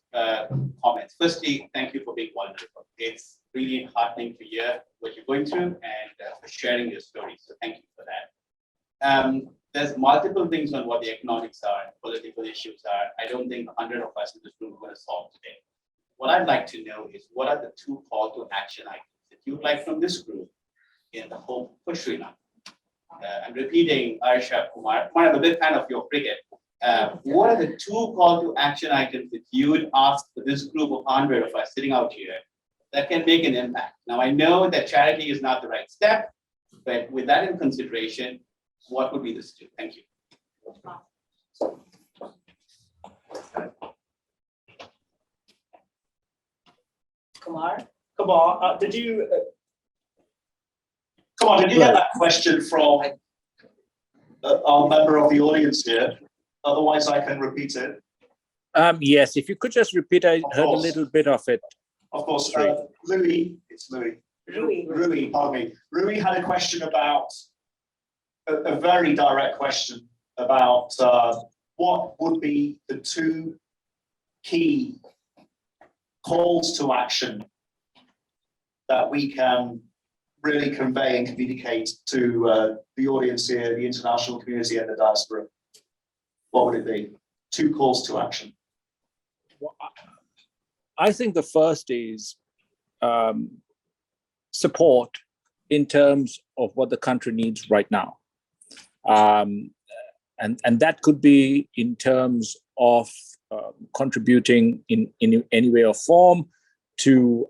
comments. Firstly, thank you for being vulnerable. It's really heartening to hear what you're going through and for sharing your story. So thank you for that. There's multiple things on what the economics are and political issues are. I don't think 100 of us in this room are going to solve today. What I'd like to know is, what are the 2 call to action items that you'd like from this group in the hope for Sri Lanka? I'm repeating, Harsha, Kumar, I'm a big fan of your cricket. What are the 2 call to action items that you would ask for this group of 100 of us sitting out here that can make an impact? Now, I know that charity is not the right step, but with that in consideration, what would be the step? Thank you. Kumar? Kumar, did you get that question from our member of the audience here? Otherwise, I can repeat it. Yes, if you could just repeat, I heard a little bit of it. Of course, Right. Louis, pardon me. Rui had a question about, a very direct question about what would be the 2 key calls to action that we can really convey and communicate to the audience here, the international community and the diaspora? What would it be? 2 calls to action. Well, I think the first is support in terms of what the country needs right now. And that could be in terms of contributing in any way or form to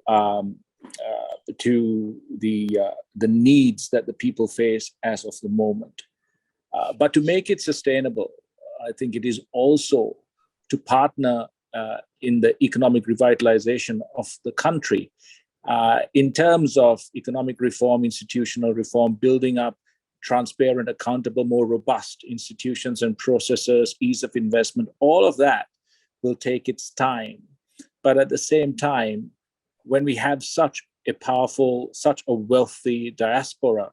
the needs that the people face as of the moment. But to make it sustainable, I think it is also to partner in the economic revitalization of the country in terms of economic reform, institutional reform, building up transparent, accountable, more robust institutions and processes, ease of investment. All of that will take its time. But at the same time, when we have such a powerful, such a wealthy diaspora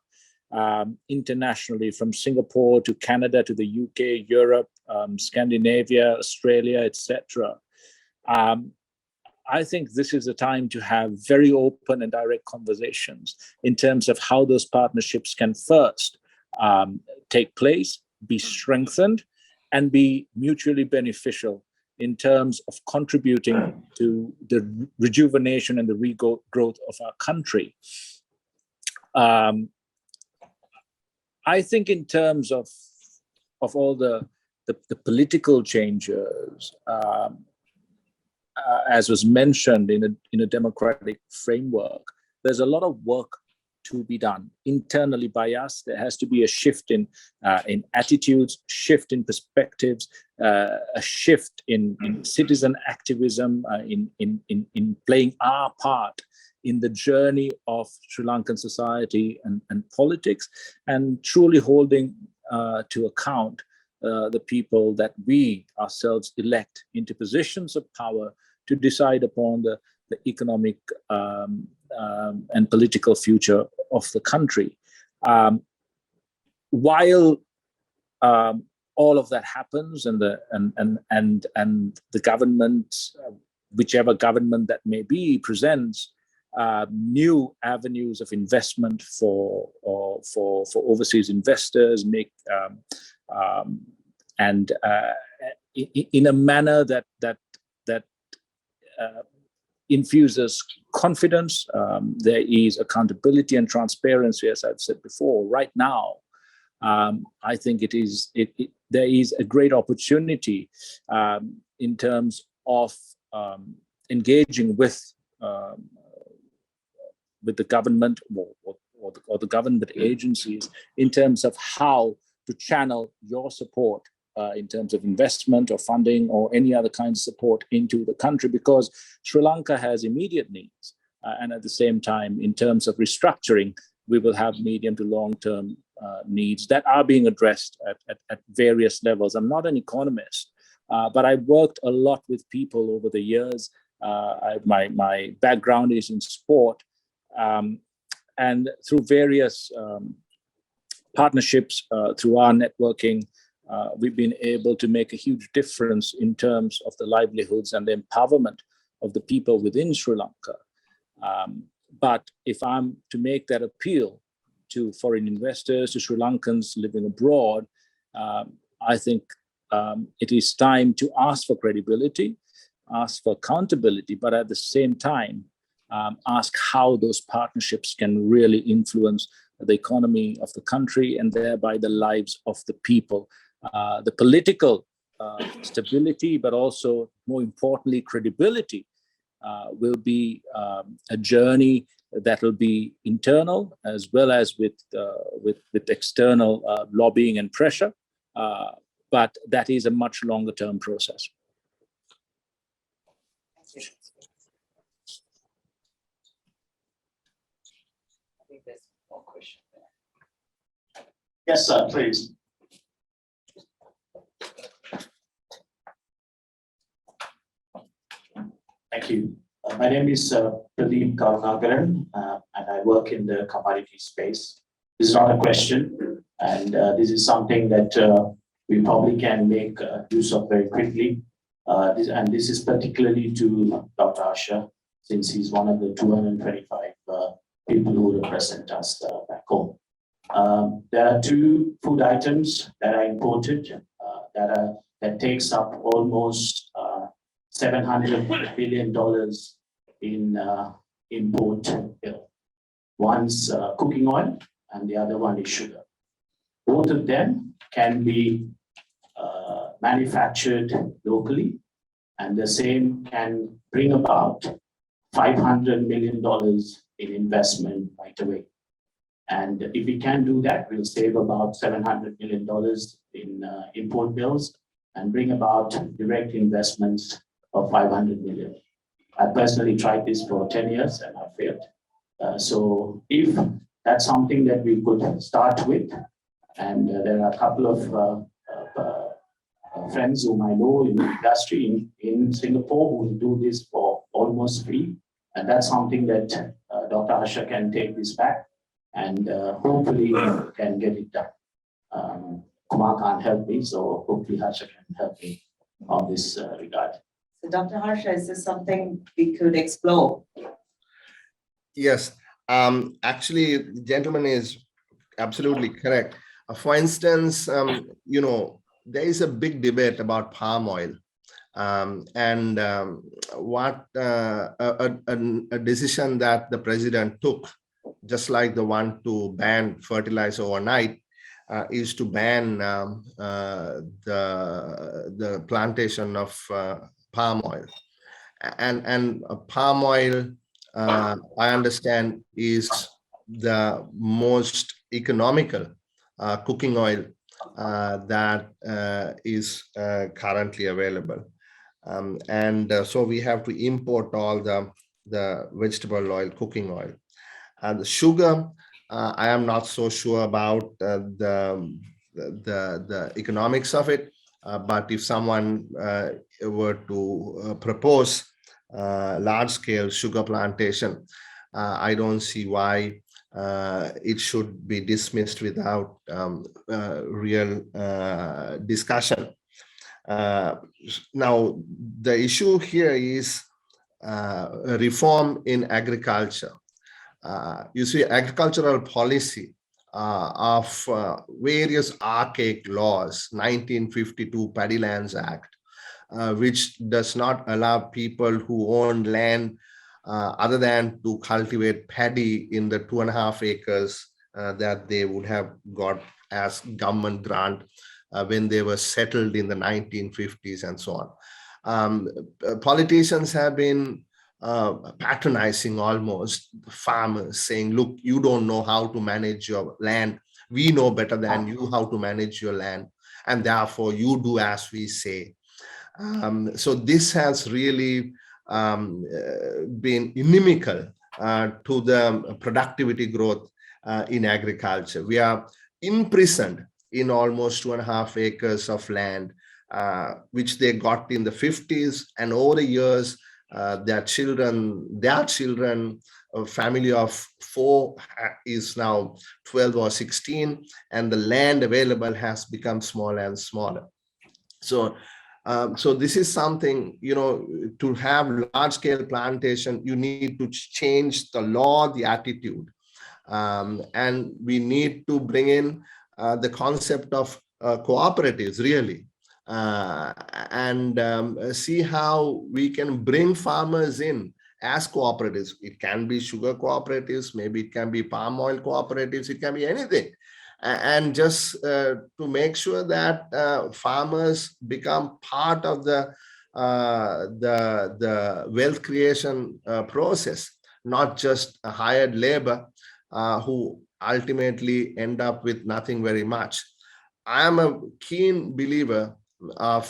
internationally, from Singapore to Canada to the UK, Europe, Scandinavia, Australia, etc., I think this is a time to have very open and direct conversations in terms of how those partnerships can first take place, be strengthened, and be mutually beneficial in terms of contributing to the rejuvenation and the regrowth of our country. I think in terms of all the political changes, as was mentioned in a democratic framework, there's a lot of work to be done internally by us. There has to be a shift in attitudes, shift in perspectives, a shift in citizen activism, in playing our part in the journey of Sri Lankan society and politics, and truly holding to account the people that we ourselves elect into positions of power to decide upon the economic and political future of the country. While all of that happens, and the government, whichever government that may be, presents new avenues of investment for overseas investors, in a manner that infuses confidence. There is accountability and transparency, as I've said before. Right now, I think there is a great opportunity in terms of engaging with the government or the government agencies in terms of how to channel your support in terms of investment or funding or any other kind of support into the country, because Sri Lanka has immediate needs. And at the same time, in terms of restructuring, we will have medium to long-term needs that are being addressed at various levels. I'm not an economist, but I worked a lot with people over the years. My background is in sport, and through various partnerships, through our networking, we've been able to make a huge difference in terms of the livelihoods and the empowerment of the people within Sri Lanka. But if I'm to make that appeal to foreign investors, to Sri Lankans living abroad, I think it is time to ask for credibility, ask for accountability, but at the same time, ask how those partnerships can really influence the economy of the country and thereby the lives of the people. The political stability, but also more importantly, credibility will be a journey that will be internal as well as with external lobbying and pressure. But that is a much longer term process. Thank you. I think there's one question there. Yes, sir, please. Thank you. My name is Pradeep Karunagaran, and I work in the commodity space. This is not a question, and this is something that we probably can make use of very quickly. This is particularly to Dr. Harsha, since he's one of the 225 people who represent us back home. There are 2 food items that are imported that takes up almost $700 billion in import bill. One's cooking oil and the other one is sugar. Both of them can be manufactured locally, and the same can bring about $500 million in investment right away. And if we can do that, we'll save about $700 million in import bills and bring about direct investments of $500 million. I personally tried this for 10 years and I failed. So if that's something that we could start with, and there are a couple of friends whom I know in the industry in Singapore who will do this for almost free. And that's something that Dr. Harsha can take this back and hopefully can get it done. Kumar can't help me, so hopefully Harsha can help me on this regard. So Dr. Harsha, is this something we could explore? Yes, actually, the gentleman is absolutely correct. For instance, there is a big debate about palm oil. What a decision that the president took, just like the one to ban fertilizer overnight, is to ban the plantation of palm oil. And palm oil, I understand, is the most economical cooking oil that is currently available. So we have to import all the vegetable oil, cooking oil. And the sugar, I am not so sure about the economics of it. But if someone were to propose large-scale sugar plantation, I don't see why it should be dismissed without real discussion. Now, the issue here is reform in agriculture. You see, agricultural policy of various archaic laws, 1952 Paddy Lands Act, which does not allow people who own land other than to cultivate paddy in the 2.5 acres that they would have got as government grant when they were settled in the 1950s and so on. Politicians have been patronizing almost farmers, saying, look, you don't know how to manage your land. We know better than you how to manage your land, and therefore you do as we say. So this has really been inimical to the productivity growth in agriculture. We are imprisoned in almost 2.5 acres of land, which they got in the 50s, and over the years, their children, a family of 4 is now 12 or 16, and the land available has become smaller and smaller. So this is something, to have large-scale plantation, you need to change the law, the attitude, and we need to bring in the concept of cooperatives, really. And see how we can bring farmers in as cooperatives. It can be sugar cooperatives, maybe it can be palm oil cooperatives, it can be anything. And just to make sure that farmers become part of the wealth creation process, not just a hired labor who ultimately end up with nothing very much. I am a keen believer of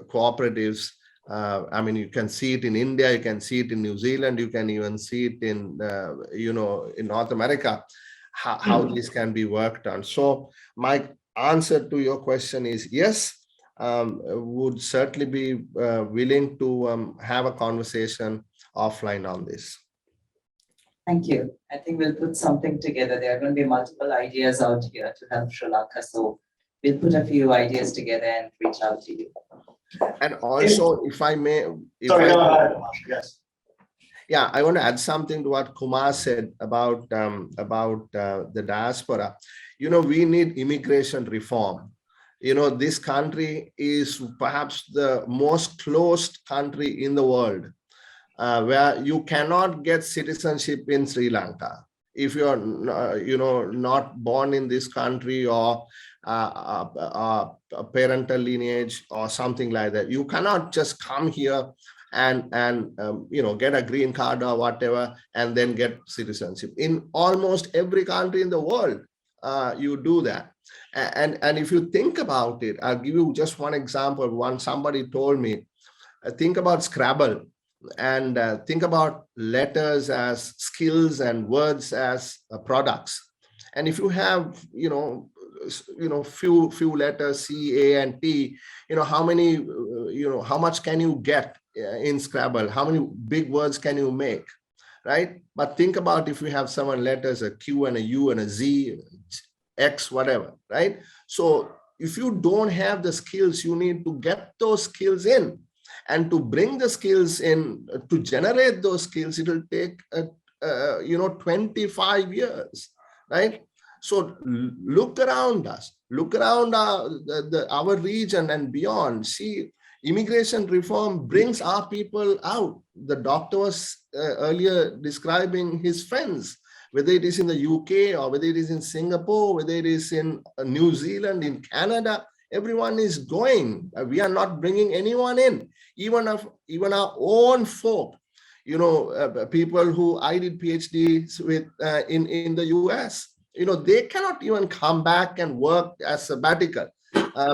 cooperatives. I mean, you can see it in India, you can see it in New Zealand, you can even see it in, in North America, how this can be worked on. So my answer to your question is yes, would certainly be willing to have a conversation offline on this. Thank you. I think we'll put something together. There are going to be multiple ideas out here to help Sri Lanka. So we'll put a few ideas together and reach out to you. And also, if I may, Sorry, go ahead, Harsha, yes. yeah, I want to add something to what Kumar said about the diaspora. You know, we need immigration reform. You know, this country is perhaps the most closed country in the world, where you cannot get citizenship in Sri Lanka if you're, not born in this country or a parental lineage or something like that. You cannot just come here and get a green card or whatever and then get citizenship. In almost every country in the world, you do that. And if you think about it, I'll give you just one example. Somebody told me, think about Scrabble and think about letters as skills and words as products. And if you have, few letters, C, A, and T, how many, how much can you get in Scrabble? How many big words can you make, right? But think about if you have seven letters, a Q and a U and a Z, X, whatever, right? So if you don't have the skills, you need to get those skills in. And to bring the skills in, to generate those skills, it will take, 25 years, right? So look around us, look around our region and beyond. See, immigration reform brings our people out. The doctor was earlier describing his friends, whether it is in the UK or whether it is in Singapore, whether it is in New Zealand, in Canada, everyone is going. We are not bringing anyone in, even our own folk. People who I did PhDs with in the US. They cannot even come back and work as sabbatical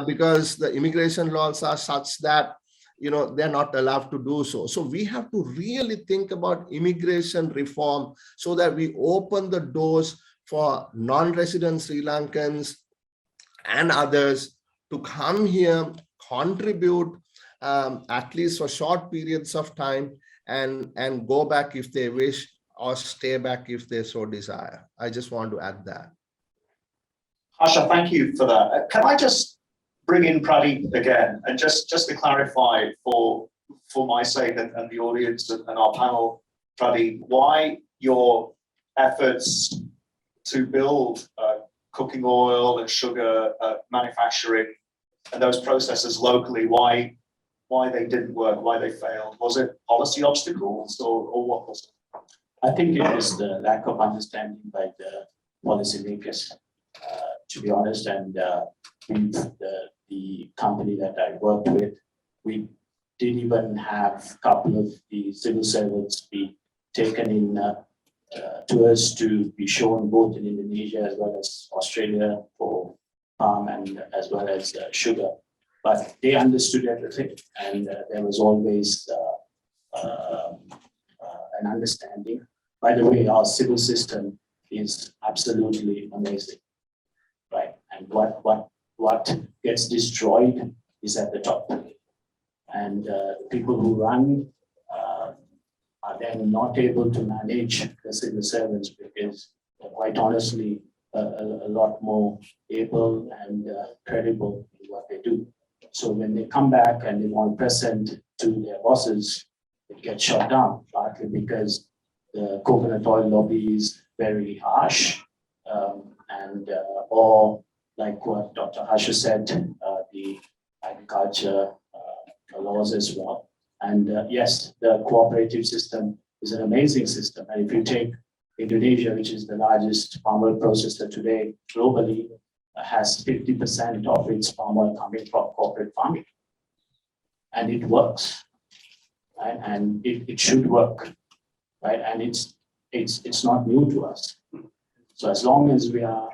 because the immigration laws are such that, they're not allowed to do so. So we have to really think about immigration reform so that we open the doors for non-resident Sri Lankans and others to come here, contribute at least for short periods of time and go back if they wish, or stay back if they so desire. I just want to add that. Harsha, thank you for that. Can I just bring in Pradeep again, and just to clarify for my sake and the audience and our panel, Pradeep, why your efforts to build cooking oil and sugar manufacturing and those processes locally, why they didn't work, why they failed? Was it policy obstacles or what was it? I think it is the lack of understanding by the policymakers, to be honest. And the company that I worked with, we didn't even have a couple of the civil servants be taken in tours to be shown both in Indonesia as well as Australia for palm and as well as sugar. But they understood everything, and there was always an understanding. By the way, our civil system is absolutely amazing, right? And what gets destroyed is at the top. And the people who run are then not able to manage the civil servants because they're quite honestly a lot more able and credible in what they do. So when they come back and they want to present to their bosses, it gets shut down, partly because the coconut oil lobby is very harsh, or like what Dr. Harsha said, the agriculture laws as well. And yes, the cooperative system is an amazing system. And if you take Indonesia, which is the largest palm oil processor today globally, has 50% of its palm oil coming from corporate farming. And it works, right? And it should work, right? And it's not new to us. So as long as we are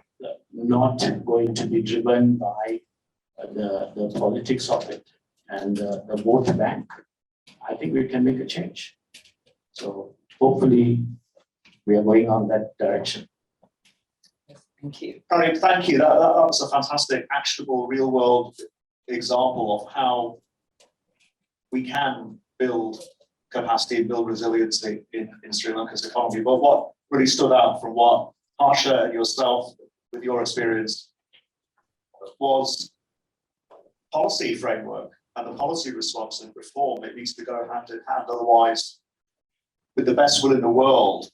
not going to be driven by the politics of it and the vote bank, I think we can make a change. So hopefully we are going on that direction. Thank you. Pradeep, thank you. That was a fantastic, actionable, real-world example of how we can build capacity and build resiliency in Sri Lanka's economy. But what really stood out from what Harsha and yourself, with your experience, was policy framework and the policy response and reform, it needs to go hand in hand. Otherwise, with the best will in the world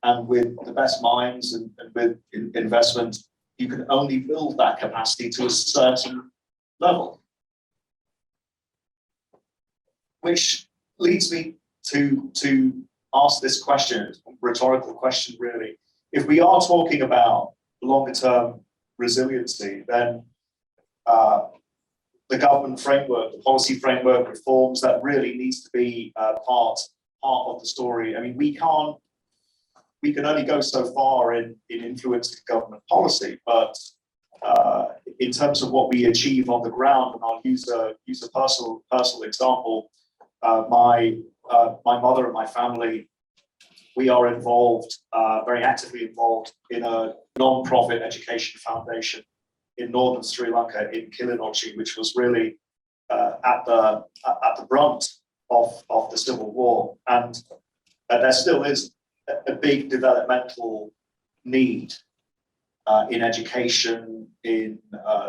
and with the best minds and with investment, you can only build that capacity to a certain level. Which leads me to ask this question, rhetorical question really. If we are talking about longer term resiliency, then the government framework, the policy framework reforms, that really needs to be part of the story. I mean, we can only go so far in influencing government policy, but in terms of what we achieve on the ground, and I'll use a personal example. My mother and my family, we are involved, very actively involved in a non-profit education foundation in northern Sri Lanka, in Kilinochchi, which was really at the brunt of the civil war, and there still is a big developmental need in education, in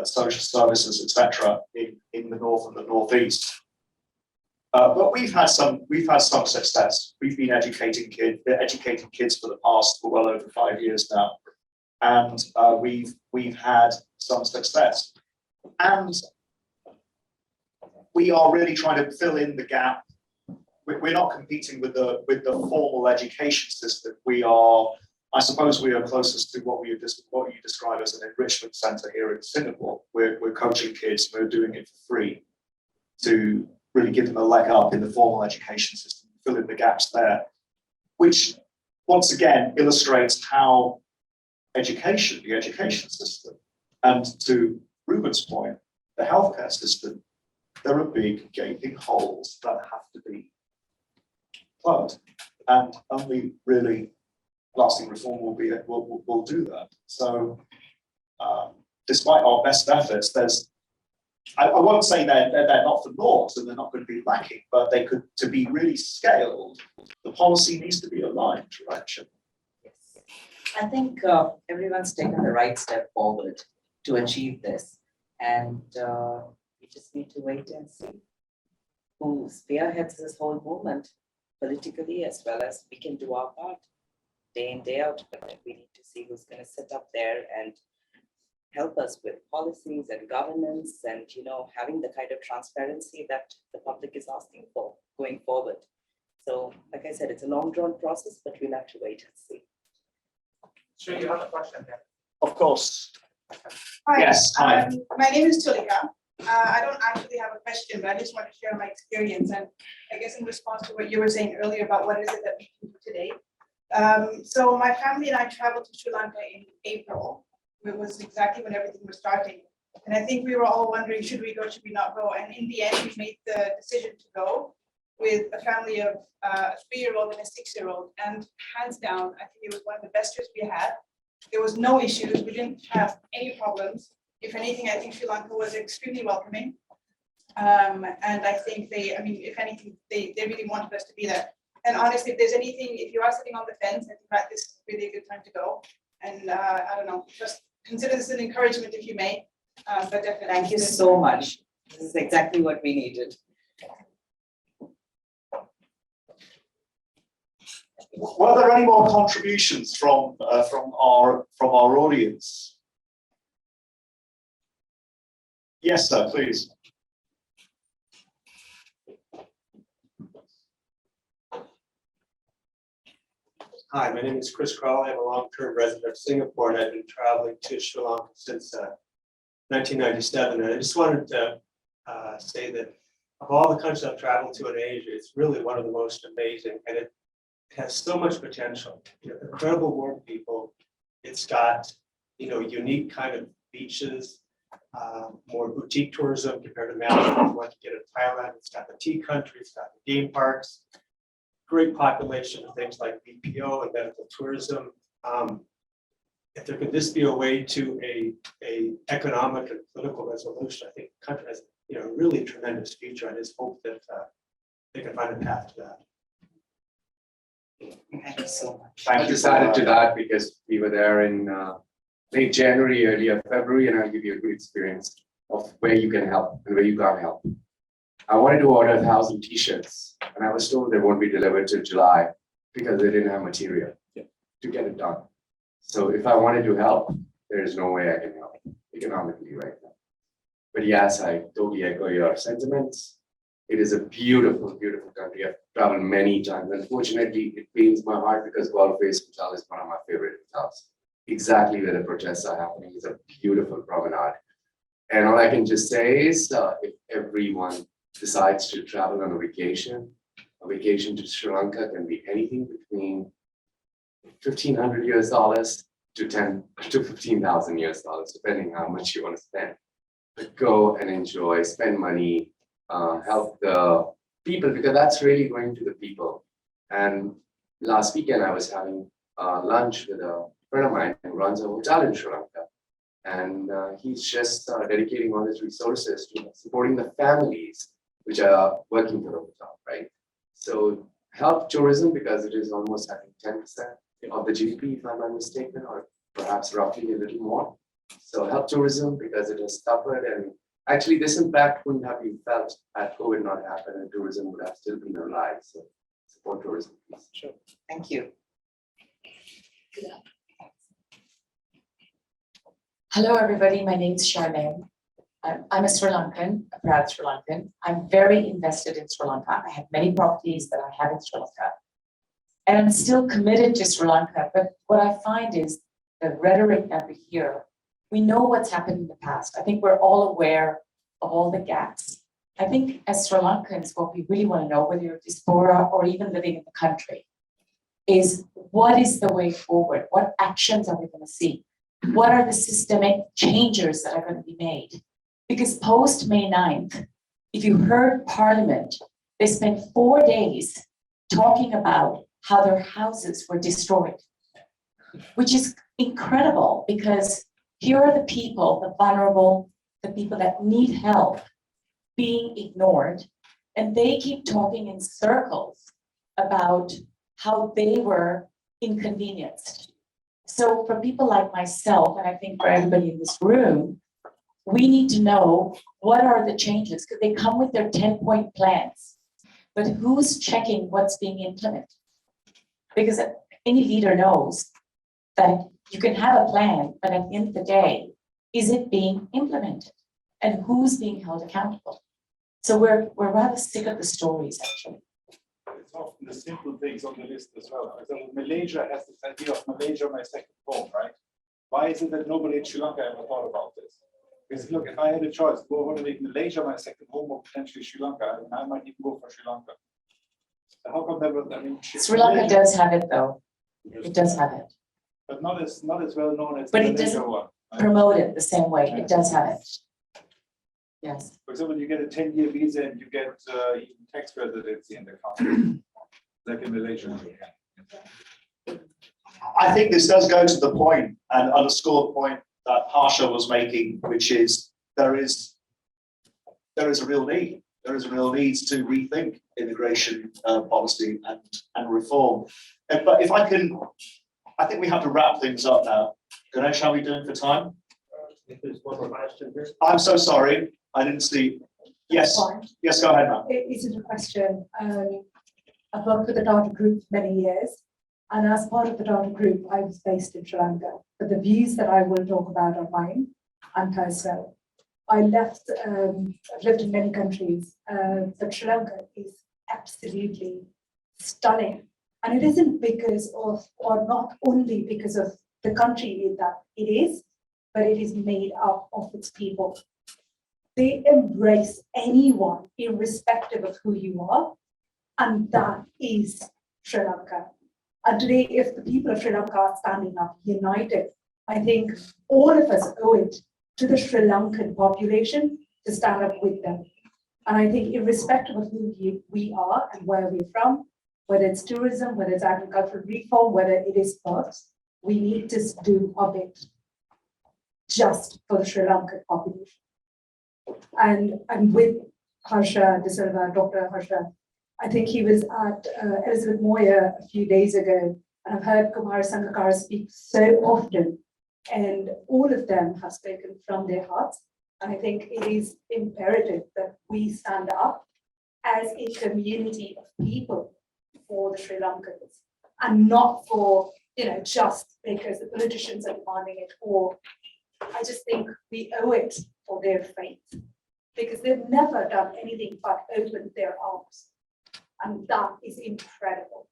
social services, etc., in the north and the northeast. But we've had some success. We've been educating kids for the past well over 5 years now, and we've had some success. And we are really trying to fill in the gap. We're not competing with the formal education system. I suppose we are closest to what you describe as an enrichment center here in Singapore. We're coaching kids. We're doing it for free to really give them a leg up in the formal education system, fill in the gaps there, which once again illustrates how the education system, and to Ruben's point, the healthcare system, there are big gaping holes that have to be plugged, and only really lasting reform will do that. So, despite our best efforts, I won't say they're not for naught and they're not going to be lacking, but they could, to be really scaled, the policy needs to be aligned, right? Yes. I think everyone's taken the right step forward to achieve this, and we just need to wait and see who spearheads this whole movement politically, as well as we can do our part day in, day out, but we need to see who's going to sit up there and help us with policies and governance and, having the kind of transparency that the public is asking for going forward. So, like I said, it's a long drawn process, but we'll have to wait and see. Sure, you have a question there. Of course. Hi. Yes, hi. My name is Tulika. I don't actually have a question, but I just want to share my experience. And I guess in response to what you were saying earlier about what is it that we can do today. So my family and I traveled to Sri Lanka in April. It was exactly when everything was starting. And I think we were all wondering, should we go, should we not go? And in the end, we made the decision to go with a family of a 3-year-old and a 6-year-old. And hands down, I think it was one of the best trips we had. There was no issues. We didn't have any problems. If anything, I think Sri Lanka was extremely welcoming. And I think if anything, they really wanted us to be there. And honestly, if there's anything, if you are sitting on the fence, I think that this is really a good time to go. And I don't know, just consider this an encouragement if you may. But definitely. Thank you so much. This is exactly what we needed. Were there any more contributions from our audience? Yes, sir, please. Hi, my name is Chris Crowley. I'm a long-term resident of Singapore, and I've been traveling to Sri Lanka since 1997. And I just wanted to say that of all the countries I've traveled to in Asia, it's really one of the most amazing, and it has so much potential. Incredible warm people. It's got unique kind of beaches, more boutique tourism compared to Maldives, what you get in Thailand. It's got the tea country. It's got the game parks. Great population of things like BPO and medical tourism. If there could this be a way to a economic and political resolution, I think the country has really tremendous future. I just hope that they can find a path to that. Thank you so much. I just added to that because we were there in late January, early February, and I'll give you a good experience of where you can help and where you can't help. I wanted to order 1,000 t-shirts, and I was told they won't be delivered till July because they didn't have material to get it done. So if I wanted to help, there is no way I can help economically right now. But yes, I totally echo your sentiments. It is a beautiful, beautiful country. I've traveled many times. Unfortunately, it pains my heart because Golf Face Hotel is one of my favorite hotels. Exactly where the protests are happening. It's a beautiful promenade. And all I can just say is if everyone decides to travel on a vacation to Sri Lanka can be anything between $1,500 to $15,000, depending how much you want to spend. But go and enjoy, spend money, help the people, because that's really going to the people. And last weekend I was having lunch with a friend of mine who runs a hotel in Sri Lanka. And he's just dedicating all his resources to supporting the families which are working for the hotel, right? So help tourism because it is almost, I think, 10% of the GDP, if I'm not mistaken, or perhaps roughly a little more. So help tourism because it has suffered, and actually this impact wouldn't have been felt had COVID not happened, and tourism would have still been alive. So support tourism, please. Sure. Thank you. Hello, everybody. My name is Charmaine. I'm a Sri Lankan, a proud Sri Lankan. I'm very invested in Sri Lanka. I have many properties that I have in Sri Lanka. And I'm still committed to Sri Lanka. But what I find is the rhetoric that we hear, we know what's happened in the past. I think we're all aware of all the gaps. I think as Sri Lankans, what we really want to know, whether you're diaspora or even living in the country, is what is the way forward? What actions are we going to see? What are the systemic changes that are going to be made? Because post May 9th, if you heard Parliament, they spent 4 days talking about how their houses were destroyed, which is incredible because here are the people, the vulnerable, the people that need help being ignored. And they keep talking in circles about how they were inconvenienced. So for people like myself, and I think for everybody in this room, we need to know what are the changes, because they come with their 10-point plans, but who's checking what's being implemented? Because any leader knows that you can have a plan, but at the end of the day, is it being implemented? And who's being held accountable? So we're rather sick of the stories, actually. It's often the simple things on the list as well. For example, Malaysia has this idea of Malaysia, my second home, right? Why is it that nobody in Sri Lanka ever thought about this? Because look, if I had a choice, go over to make Malaysia my second home or potentially Sri Lanka, and I might even go for Sri Lanka. So how come never? I mean, Sri Lanka does have it, though. It does have it. But not as well known as But the it Malaysia doesn't one. Right? promote it the same way. It does have it. Yes. For example, you get a 10-year visa and you get even tax residency in the country, like in Malaysia. I think this does go to the point and underscore the point that Harsha was making, which is there is a real need. There is a real need to rethink immigration policy and reform. But if I can, I think we have to wrap things up now. Ganesh, how are we doing for time? If there's one more question here. I'm so sorry. I didn't see. Yes, yes, go ahead, ma'am. It isn't a question. I've worked with the Data Group for many years, and as part of the Data Group, I was based in Sri Lanka. But the views that I will talk about are mine and personal. I've lived in many countries, but Sri Lanka is absolutely stunning. And it isn't because of, or not only because of the country that it is, but it is made up of its people. They embrace anyone, irrespective of who you are, and that is Sri Lanka. And today, if the people of Sri Lanka are standing up, united, I think all of us owe it to the Sri Lankan population to stand up with them. And I think irrespective of who we are and where we're from, whether it's tourism, whether it's agricultural reform, whether it is sports, we need to do a bit just for the Sri Lankan population. And with Harsha De Silva, Dr. Harsha, I think he was at Elizabeth Moyer a few days ago, and I've heard Kumar Sangakkara speak so often, and all of them have spoken from their hearts. And I think it is imperative that we stand up as a community of people for the Sri Lankans, and not for, just because the politicians are demanding it, or I just think we owe it for their faith, because they've never done anything but open their arms. And that is incredible.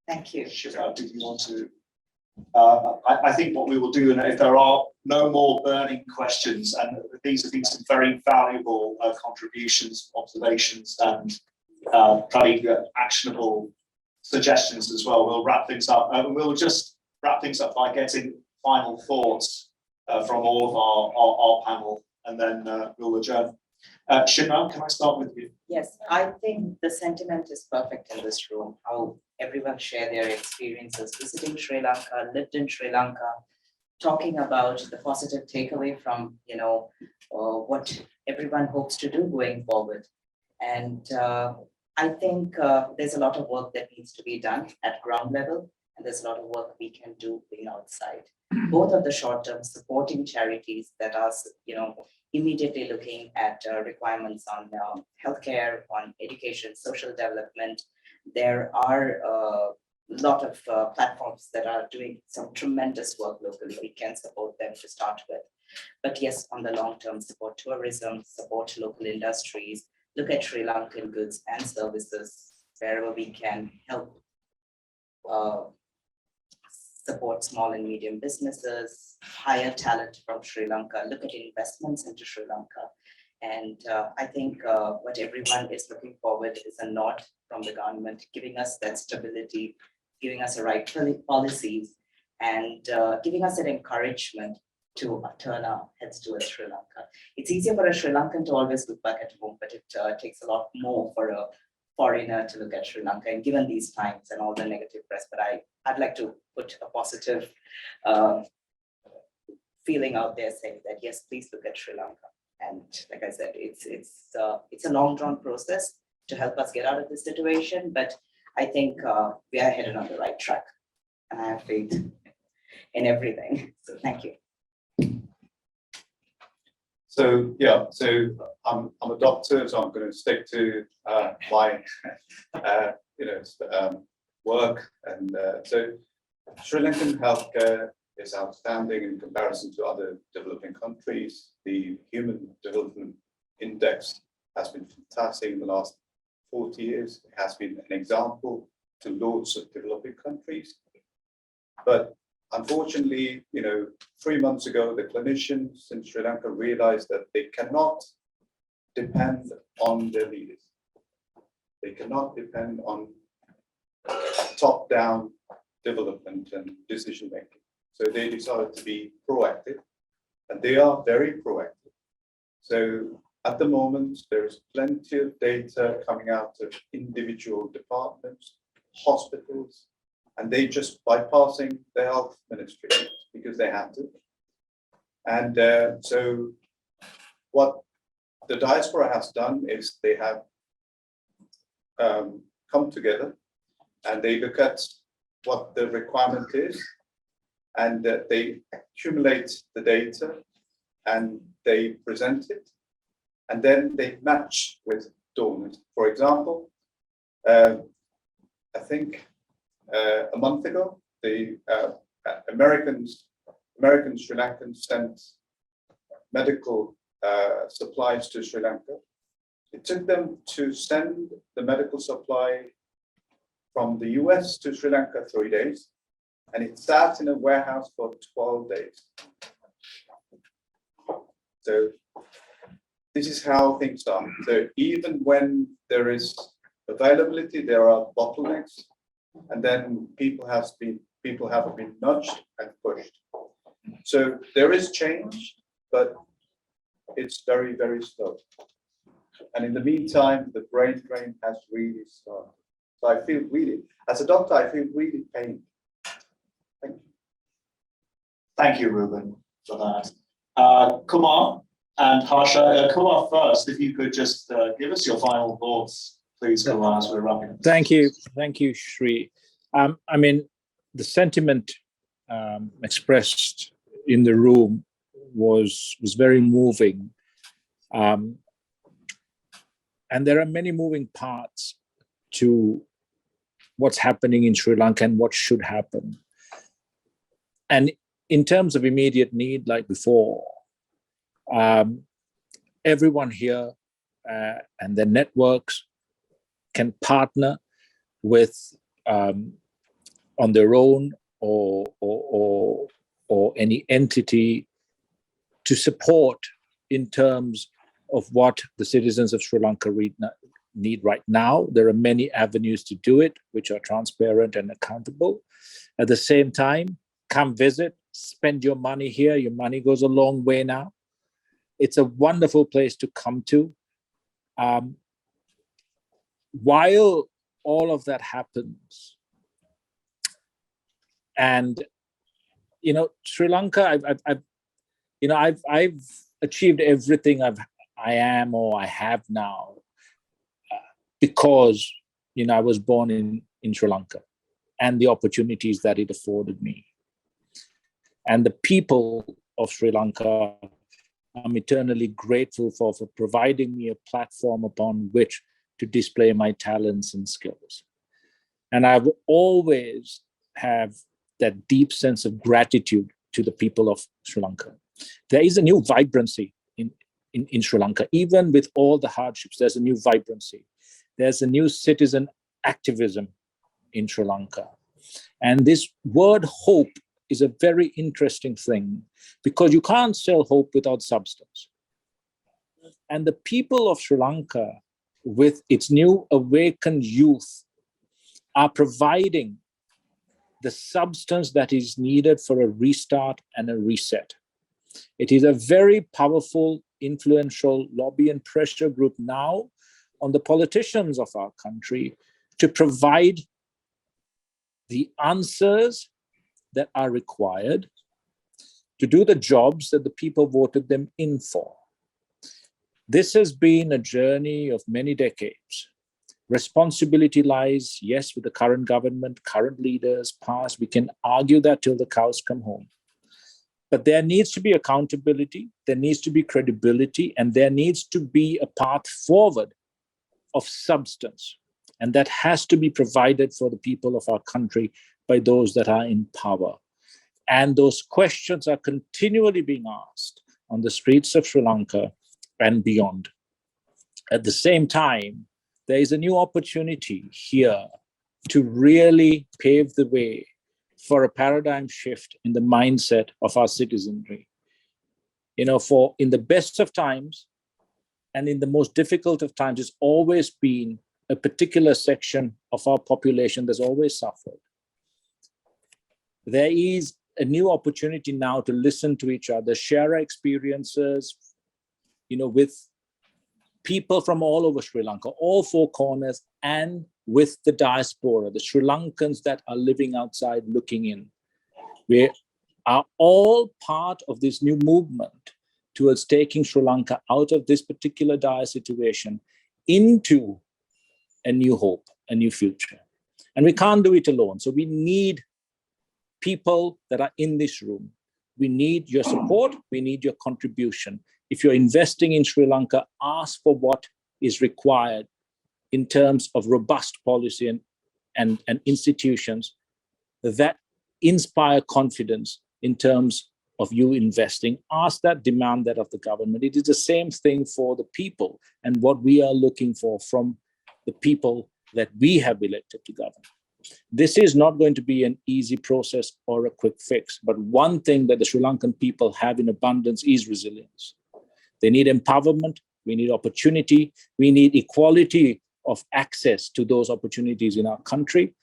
Thank you. Shiva, did you want to? I think what we will do, and if there are no more burning questions, and these have been some very valuable contributions, observations, and very actionable suggestions as well, we'll wrap things up. And we'll just wrap things up by getting final thoughts from all of our panel, and then we'll adjourn. Shimna, can I start with you? Yes, I think the sentiment is perfect in this room, how everyone share their experiences visiting Sri Lanka, lived in Sri Lanka, talking about the positive takeaway from, what everyone hopes to do going forward. And I think there's a lot of work that needs to be done at ground level, and there's a lot of work we can do being outside. Both of the short term supporting charities that are, immediately looking at requirements on healthcare, on education, social development. There are a lot of platforms that are doing some tremendous work locally. We can support them to start with. But yes, on the long term, support tourism, support local industries, look at Sri Lankan goods and services wherever we can help support small and medium businesses, hire talent from Sri Lanka, look at investments into Sri Lanka. And I think what everyone is looking forward is a nod from the government, giving us that stability, giving us the right policies, and giving us that encouragement to turn our heads towards Sri Lanka. It's easier for a Sri Lankan to always look back at home, but it takes a lot more for a foreigner to look at Sri Lanka, and given these times and all the negative press, but I'd like to put a positive feeling out there saying that, yes, please look at Sri Lanka. And like I said, it's a long drawn process to help us get out of this situation, but I think we are headed on the right track, and I have faith in everything. So thank you. So yeah, I'm a doctor, so I'm going to stick to my work, and so Sri Lankan healthcare is outstanding in comparison to other developing countries. The Human Development Index has been fantastic in the last 40 years. It has been an example to loads of developing countries. But unfortunately, 3 months ago, the clinicians in Sri Lanka realized that they cannot depend on their leaders. They cannot depend on top-down development and decision-making. So they decided to be proactive, and they are very proactive. So at the moment, there's plenty of data coming out of individual departments, hospitals, and they just bypassing the health ministry because they have to. And so what the diaspora has done is they have come together and they look at what the requirement is, and they accumulate the data and they present it, and then they match with donors. For example, I think a month ago, the Americans, Sri Lankans sent medical supplies to Sri Lanka. It took them to send the medical supply from the US to Sri Lanka 3 days, and it sat in a warehouse for 12 days. So this is how things are. So even when there is availability, there are bottlenecks, and then people have been nudged and pushed. So there is change, but it's very, very slow. And in the meantime, the brain drain has really started. So I feel really, as a doctor, I feel really pained. Thank you. Thank you, Ruben, for that. Kumar and Harsha. Kumar first, if you could just give us your final thoughts, please, Kumar, as we're wrapping up. Thank you, Sri. I mean, the sentiment expressed in the room was very moving. And there are many moving parts to what's happening in Sri Lanka and what should happen. And in terms of immediate need, like before, everyone here and their networks can partner with on their own or any entity to support in terms of what the citizens of Sri Lanka need right now. There are many avenues to do it, which are transparent and accountable. At the same time, come visit, spend your money here. Your money goes a long way now. It's a wonderful place to come to. While all of that happens, and Sri Lanka, I've achieved everything I am or I have now because I was born in Sri Lanka and the opportunities that it afforded me. And the people of Sri Lanka, I'm eternally grateful for providing me a platform upon which to display my talents and skills. And I've always have that deep sense of gratitude to the people of Sri Lanka. There is a new vibrancy in Sri Lanka. Even with all the hardships, there's a new vibrancy. There's a new citizen activism in Sri Lanka. And this word hope is a very interesting thing because you can't sell hope without substance. And the people of Sri Lanka, with its new awakened youth, are providing the substance that is needed for a restart and a reset. It is a very powerful, influential lobby and pressure group now on the politicians of our country to provide the answers that are required to do the jobs that the people voted them in for. This has been a journey of many decades. Responsibility lies, yes, with the current government, current leaders, past. We can argue that till the cows come home. But there needs to be accountability, there needs to be credibility, and there needs to be a path forward of substance. And that has to be provided for the people of our country by those that are in power. And those questions are continually being asked on the streets of Sri Lanka and beyond. At the same time, there is a new opportunity here to really pave the way for a paradigm shift in the mindset of our citizenry. For in the best of times and in the most difficult of times, it's always been a particular section of our population that's always suffered. There is a new opportunity now to listen to each other, share our experiences, with people from all over Sri Lanka, all four corners, and with the diaspora, the Sri Lankans that are living outside looking in. We are all part of this new movement towards taking Sri Lanka out of this particular dire situation into a new hope, a new future. And we can't do it alone. So we need people that are in this room. We need your support. We need your contribution. If you're investing in Sri Lanka, ask for what is required in terms of robust policy and institutions that inspire confidence in terms of you investing. Ask that, demand that of the government. It is the same thing for the people and what we are looking for from the people that we have elected to govern. This is not going to be an easy process or a quick fix, but one thing that the Sri Lankan people have in abundance is resilience. They need empowerment, we need opportunity, we need equality of access to those opportunities in our country.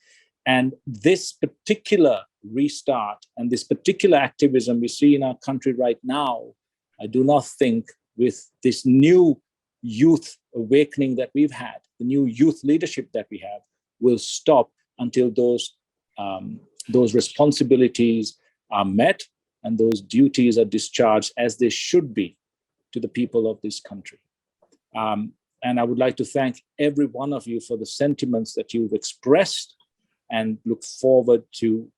And this particular restart and this particular activism we see in our country right now, I do not think with this new youth awakening that we've had, the new youth leadership that we have, will stop until those responsibilities are met and those duties are discharged as they should be to the people of this country. And I would like to thank every one of you for the sentiments that you've expressed and look forward to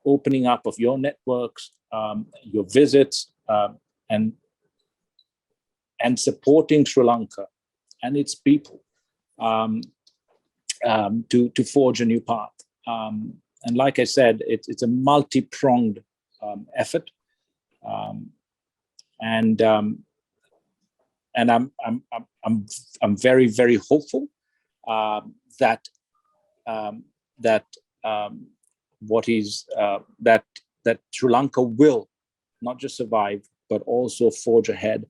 opening up of your networks, your visits, and supporting Sri Lanka and its people to forge a new path. And like I said, it's a multi-pronged effort, and I'm very, very hopeful that Sri Lanka will not just survive but also forge ahead.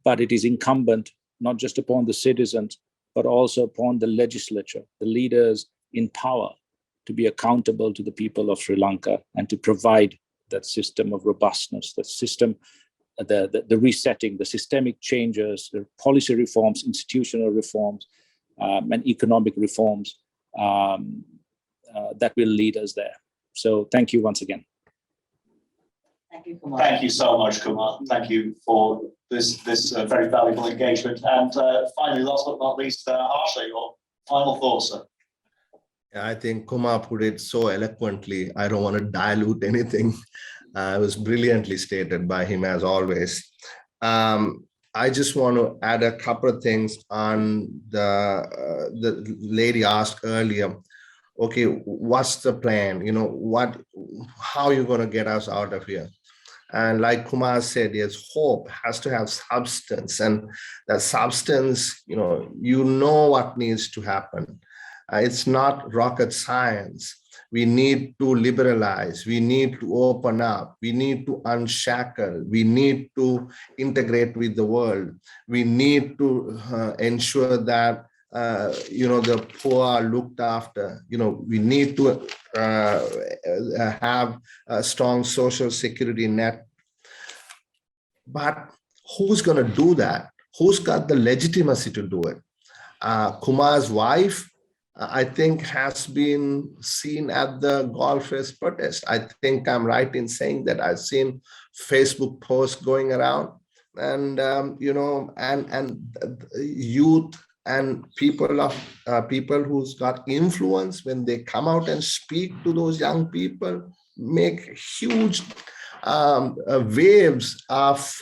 But it is incumbent not just upon the citizens but also upon the legislature, the leaders in power, to be accountable to the people of Sri Lanka and to provide that system of robustness, the system, the resetting, the systemic changes, the policy reforms, institutional reforms, and economic reforms that will lead us there. So thank you once again. Thank you, Kumar. Thank you so much, Kumar. Thank you for this very valuable engagement. And finally, last but not least, Harsha, your final thoughts, sir. I think Kumar put it so eloquently. I don't want to dilute anything. It was brilliantly stated by him, as always. I just want to add a couple of things on the lady asked earlier. Okay, what's the plan? You know, how are you going to get us out of here? And like Kumar said, yes, hope has to have substance, and that substance, you know what needs to happen. It's not rocket science. We need to liberalize. We need to open up. We need to unshackle. We need to integrate with the world. We need to ensure that the poor are looked after. We need to have a strong social security net. But who's going to do that? Who's got the legitimacy to do it? Kumar's wife, I think, has been seen at the Golf Race protest. I think I'm right in saying that. I've seen Facebook posts going around, and youth and people who's got influence, when they come out and speak to those young people, make huge waves of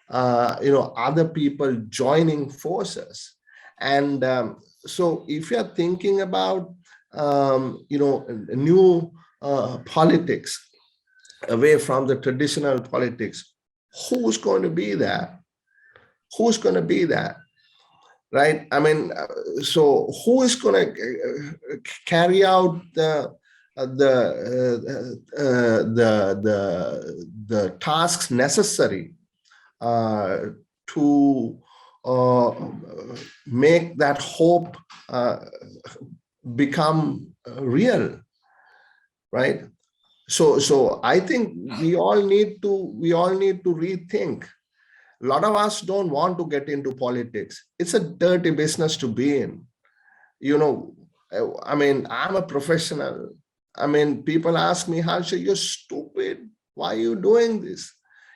other people joining forces. And so if you're thinking about new politics away from the traditional politics, who's going to be there? Who's going to be there? Right? I mean, so who is going to carry out the tasks necessary to make that hope become real, right? So I think we all need to rethink. A lot of us don't want to get into politics. It's a dirty business to be in. I mean, I'm a professional. I mean, people ask me, Harsha, you're stupid. Why are you doing this?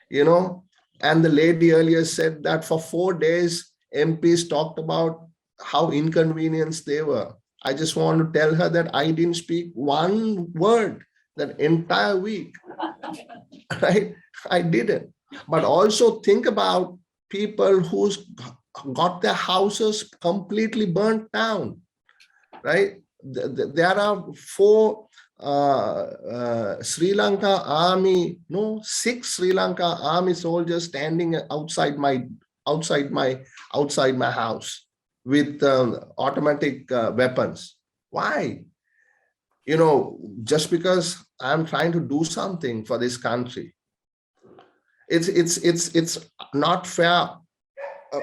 And the lady earlier said that for 4 days, MPs talked about how inconvenienced they were. I just want to tell her that I didn't speak one word that entire week, right? I didn't. But also think about people who's got their houses completely burnt down, right? There are 4 Sri Lanka army, 6 Sri Lanka army soldiers standing outside my house with automatic weapons. Why? Just because I'm trying to do something for this country. It's not fair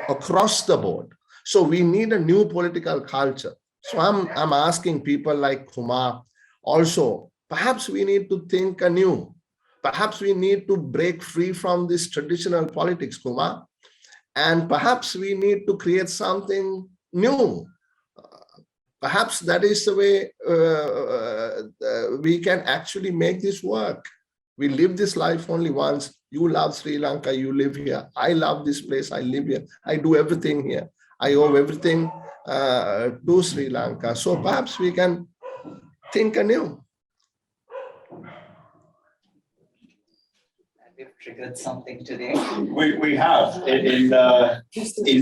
across the board. So we need a new political culture. So I'm asking people like Kumar also, perhaps we need to think anew. Perhaps we need to break free from this traditional politics, Kumar. And perhaps we need to create something new. Perhaps that is the way we can actually make this work. We live this life only once. You love Sri Lanka, you live here. I love this place, I live here. I do everything here. I owe everything to Sri Lanka. So perhaps we can think anew. triggered something today. We have in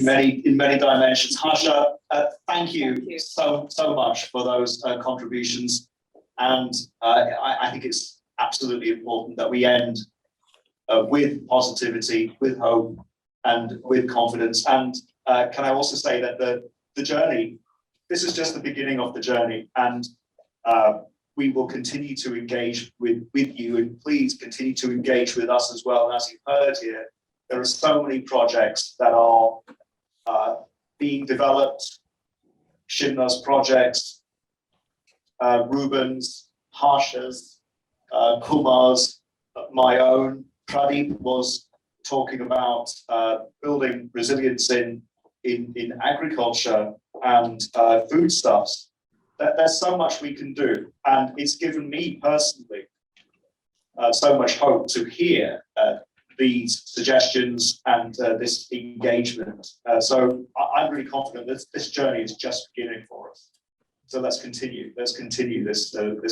many dimensions. Harsha, thank you so much for those contributions, and I think it's absolutely important that we end with positivity, with hope, and with confidence. And can I also say that the journey, this is just the beginning of the journey, and we will continue to engage with you, and please continue to engage with us as well. And as you've heard here, there are so many projects that are being developed. Shimna's projects, Ruben's, Harsha's, Kumar's, my own. Pradeep was talking about building resilience in agriculture and foodstuffs. There's so much we can do, and it's given me personally so much hope to hear these suggestions and this engagement. So I'm really confident that this journey is just beginning for us. So let's continue this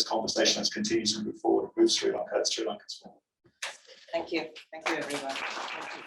conversation. Let's continue to move forward, move Sri Lanka and Sri Lanka's forward. Thank you, everyone. Thank you.